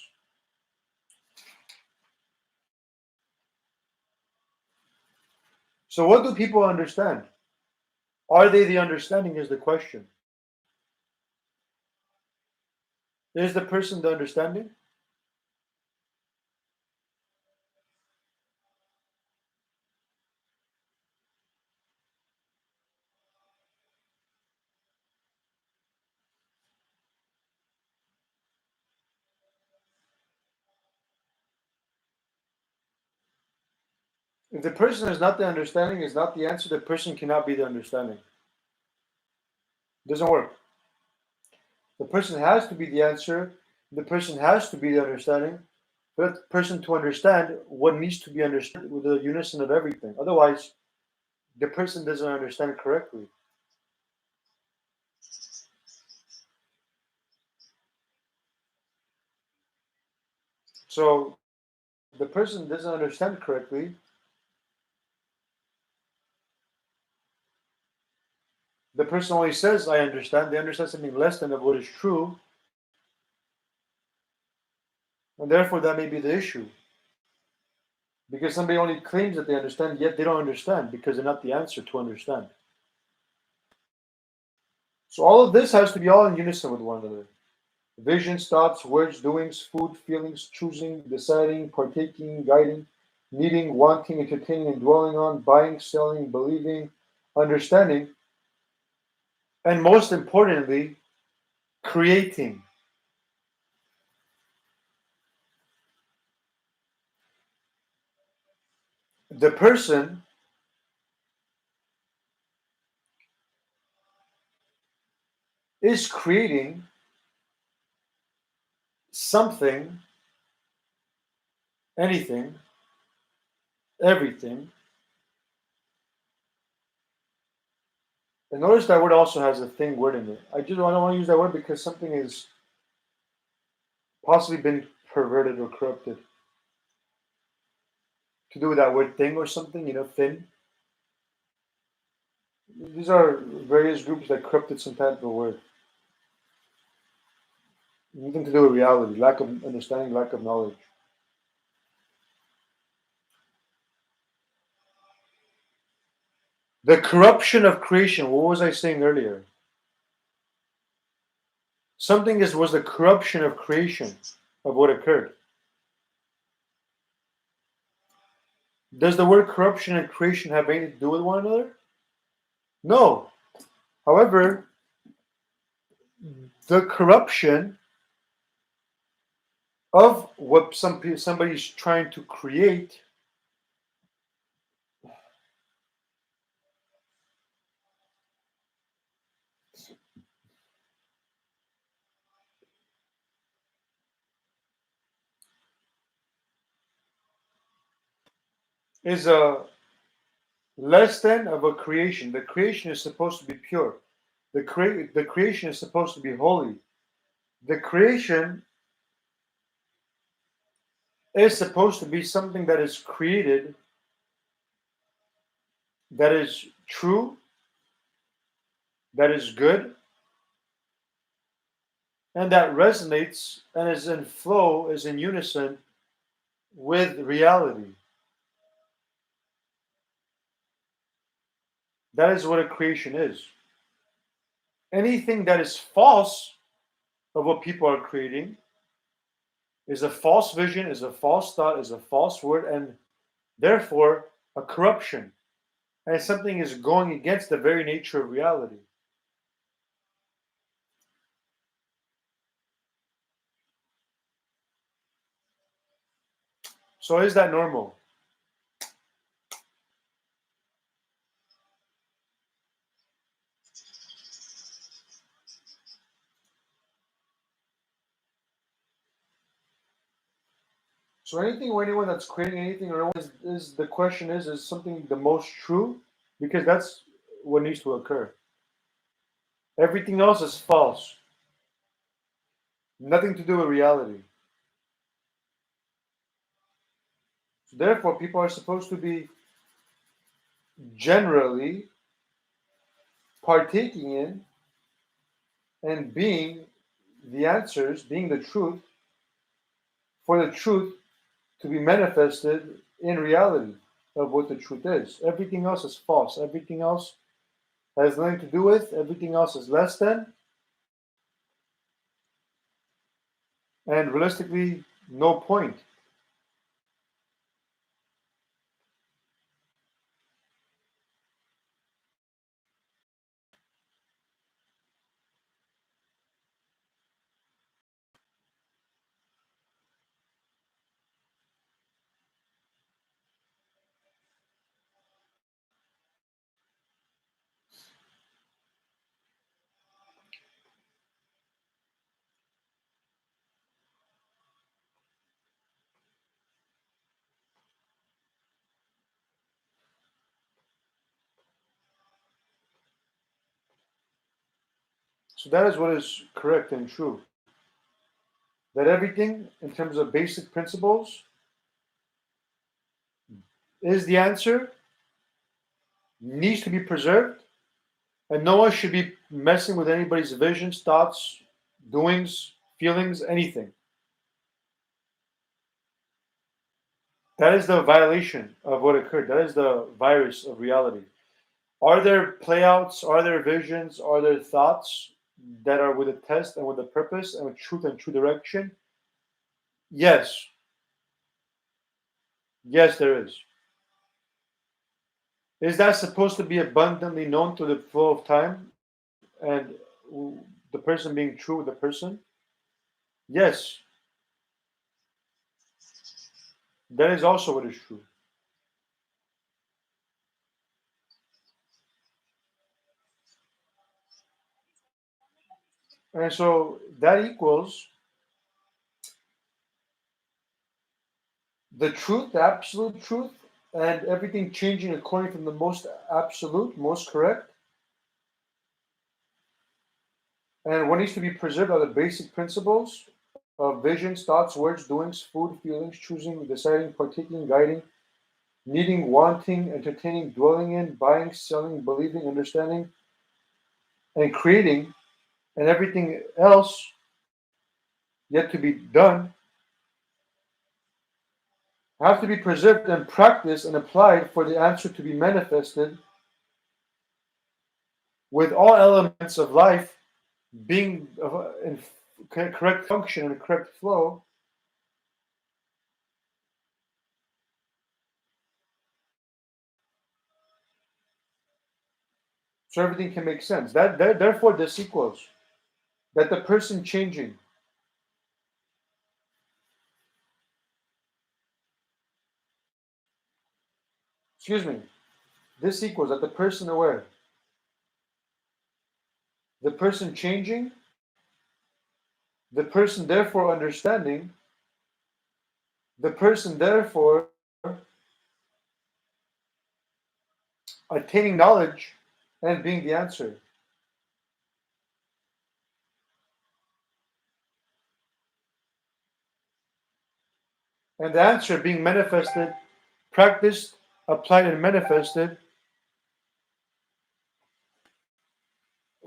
So, what do people understand? Are they the understanding? Is the question. Is the person the understanding? If the person is not the understanding, is not the answer, the person cannot be the understanding. It doesn't work. The person has to be the answer. The person has to be the understanding. For that person to understand what needs to be understood with the unison of everything. Otherwise, the person doesn't understand correctly. So the person doesn't understand correctly. The person only says, I understand. They understand something less than of what is true. And therefore, that may be the issue. Because somebody only claims that they understand, yet they don't understand because they're not the answer to understand. So all of this has to be all in unison with one another. Visions, thoughts, words, doings, food, feelings, choosing, deciding, partaking, guiding, needing, wanting, entertaining, and dwelling on, buying, selling, believing, understanding, and most importantly, creating. The person is creating something, anything, everything. And notice that word also has a thing word in it. I don't want to use that word because something is possibly been perverted or corrupted. To do with that word thing or something, thin. These are various groups that corrupted some type of word. Nothing to do with reality, lack of understanding, lack of knowledge. The corruption of creation. What was I saying earlier? Something was the corruption of creation, of what occurred. Does the word corruption and creation have anything to do with one another? No. However, the corruption of what somebody's trying to create is a less than of a creation. The creation is supposed to be pure. The creation is supposed to be holy. The creation is supposed to be something that is created, that is true, that is good, and that resonates and is in flow, is in unison with reality. That is what a creation is. Anything that is false of what people are creating is a false vision, is a false thought, is a false word, and therefore a corruption. And something is going against the very nature of reality. So is that normal? So anything or anyone that's creating anything or is the question is something the most true? Because that's what needs to occur. Everything else is false. Nothing to do with reality. So therefore, people are supposed to be generally partaking in and being the answers, being the truth, for the truth to be manifested in reality of what the truth is. Everything else is false. Everything else has nothing to do with, everything else is less than, and realistically, no point. So that is what is correct and true. That everything, in terms of basic principles, is the answer, needs to be preserved, and no one should be messing with anybody's visions, thoughts, doings, feelings, anything. That is the violation of what occurred. That is the virus of reality. Are there playouts? Are there visions? Are there thoughts that are with a test and with a purpose and with truth and true direction? Yes. Yes, there is. Is that supposed to be abundantly known through the flow of time and the person being true with the person? Yes, that is also what is true. And so that equals the truth, the absolute truth, and everything changing according to the most absolute, most correct. And what needs to be preserved are the basic principles of visions, thoughts, words, doings, food, feelings, choosing, deciding, partaking, guiding, needing, wanting, entertaining, dwelling in, buying, selling, believing, understanding, and creating, and everything else yet to be done have to be preserved and practiced and applied for the answer to be manifested with all elements of life being in correct function and correct flow, so everything can make sense. Therefore this equals that the person changing, excuse me, this equals that the person aware, the person changing, the person therefore understanding, the person therefore attaining knowledge and being the answer. And the answer being manifested, practiced, applied, and manifested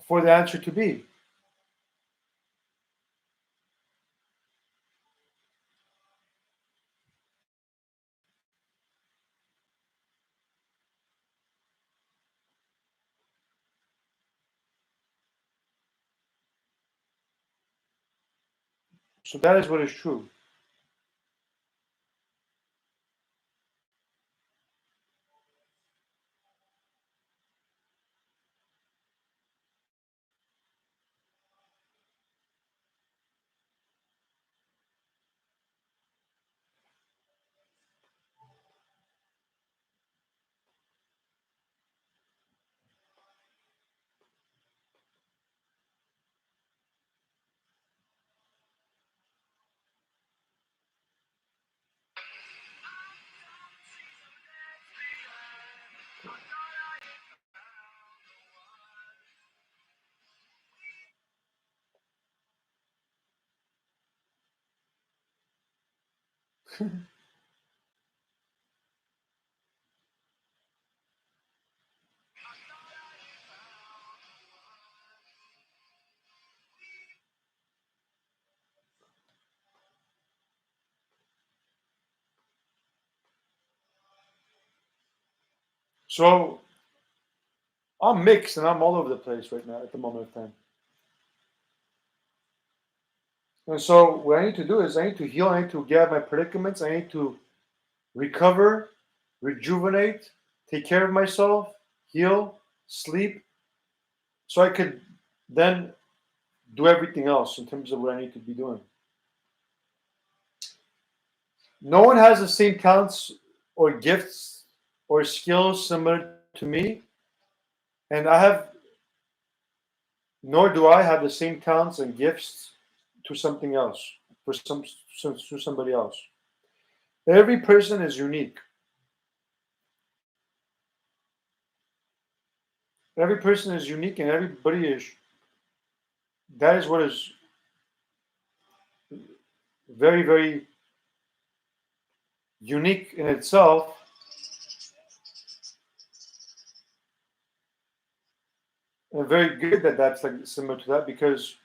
for the answer to be. So that is what is true. So I'm mixed and I'm all over the place right now at the moment of time. And so what I need to do is I need to heal, I need to get out of my predicaments, I need to recover, rejuvenate, take care of myself, heal, sleep, so I could then do everything else in terms of what I need to be doing. No one has the same talents or gifts or skills similar to me, and nor do I have the same talents and gifts to something else, to somebody else. Every person is unique. Every person is unique, and everybody is that is what is very, very unique in itself. And very good that that's like similar to that, because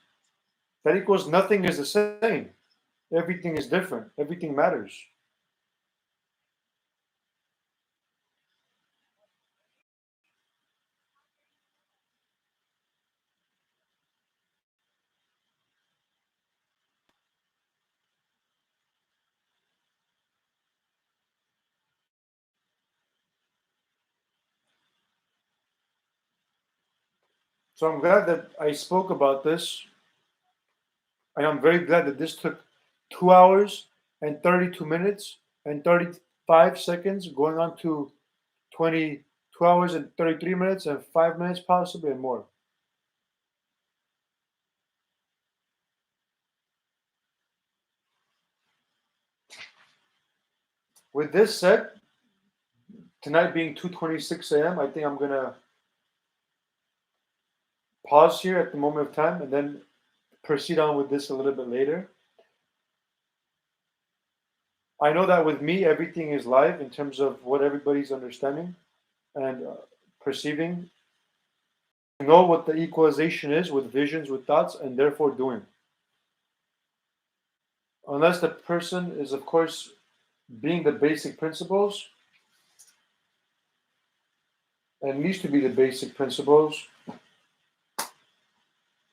that equals nothing is the same. Everything is different. Everything matters. So I'm glad that I spoke about this. And I'm very glad that this took 2 hours and 32 minutes and 35 seconds, going on to 22 hours and 33 minutes and 5 minutes, possibly, and more. With this said, tonight being 2:26 a.m., I think I'm going to pause here at the moment of time and then proceed on with this a little bit later. I know that with me, everything is live in terms of what everybody's understanding and perceiving. Know what the equalization is with visions, with thoughts, and therefore doing. Unless the person is, of course, being the basic principles, and needs to be the basic principles,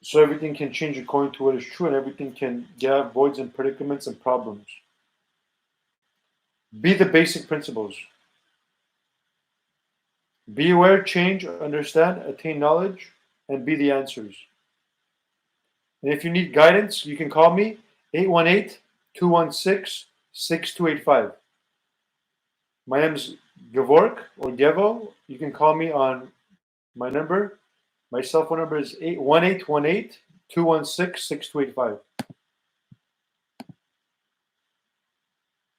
so everything can change according to what is true, and everything can get out of voids and predicaments and problems. Be the basic principles. Be aware, change, understand, attain knowledge, and be the answers. And if you need guidance, you can call me 818-216-6285. My name is Gevork or Gevo. You can call me on my number. My cell phone number is 1-818-216-6285.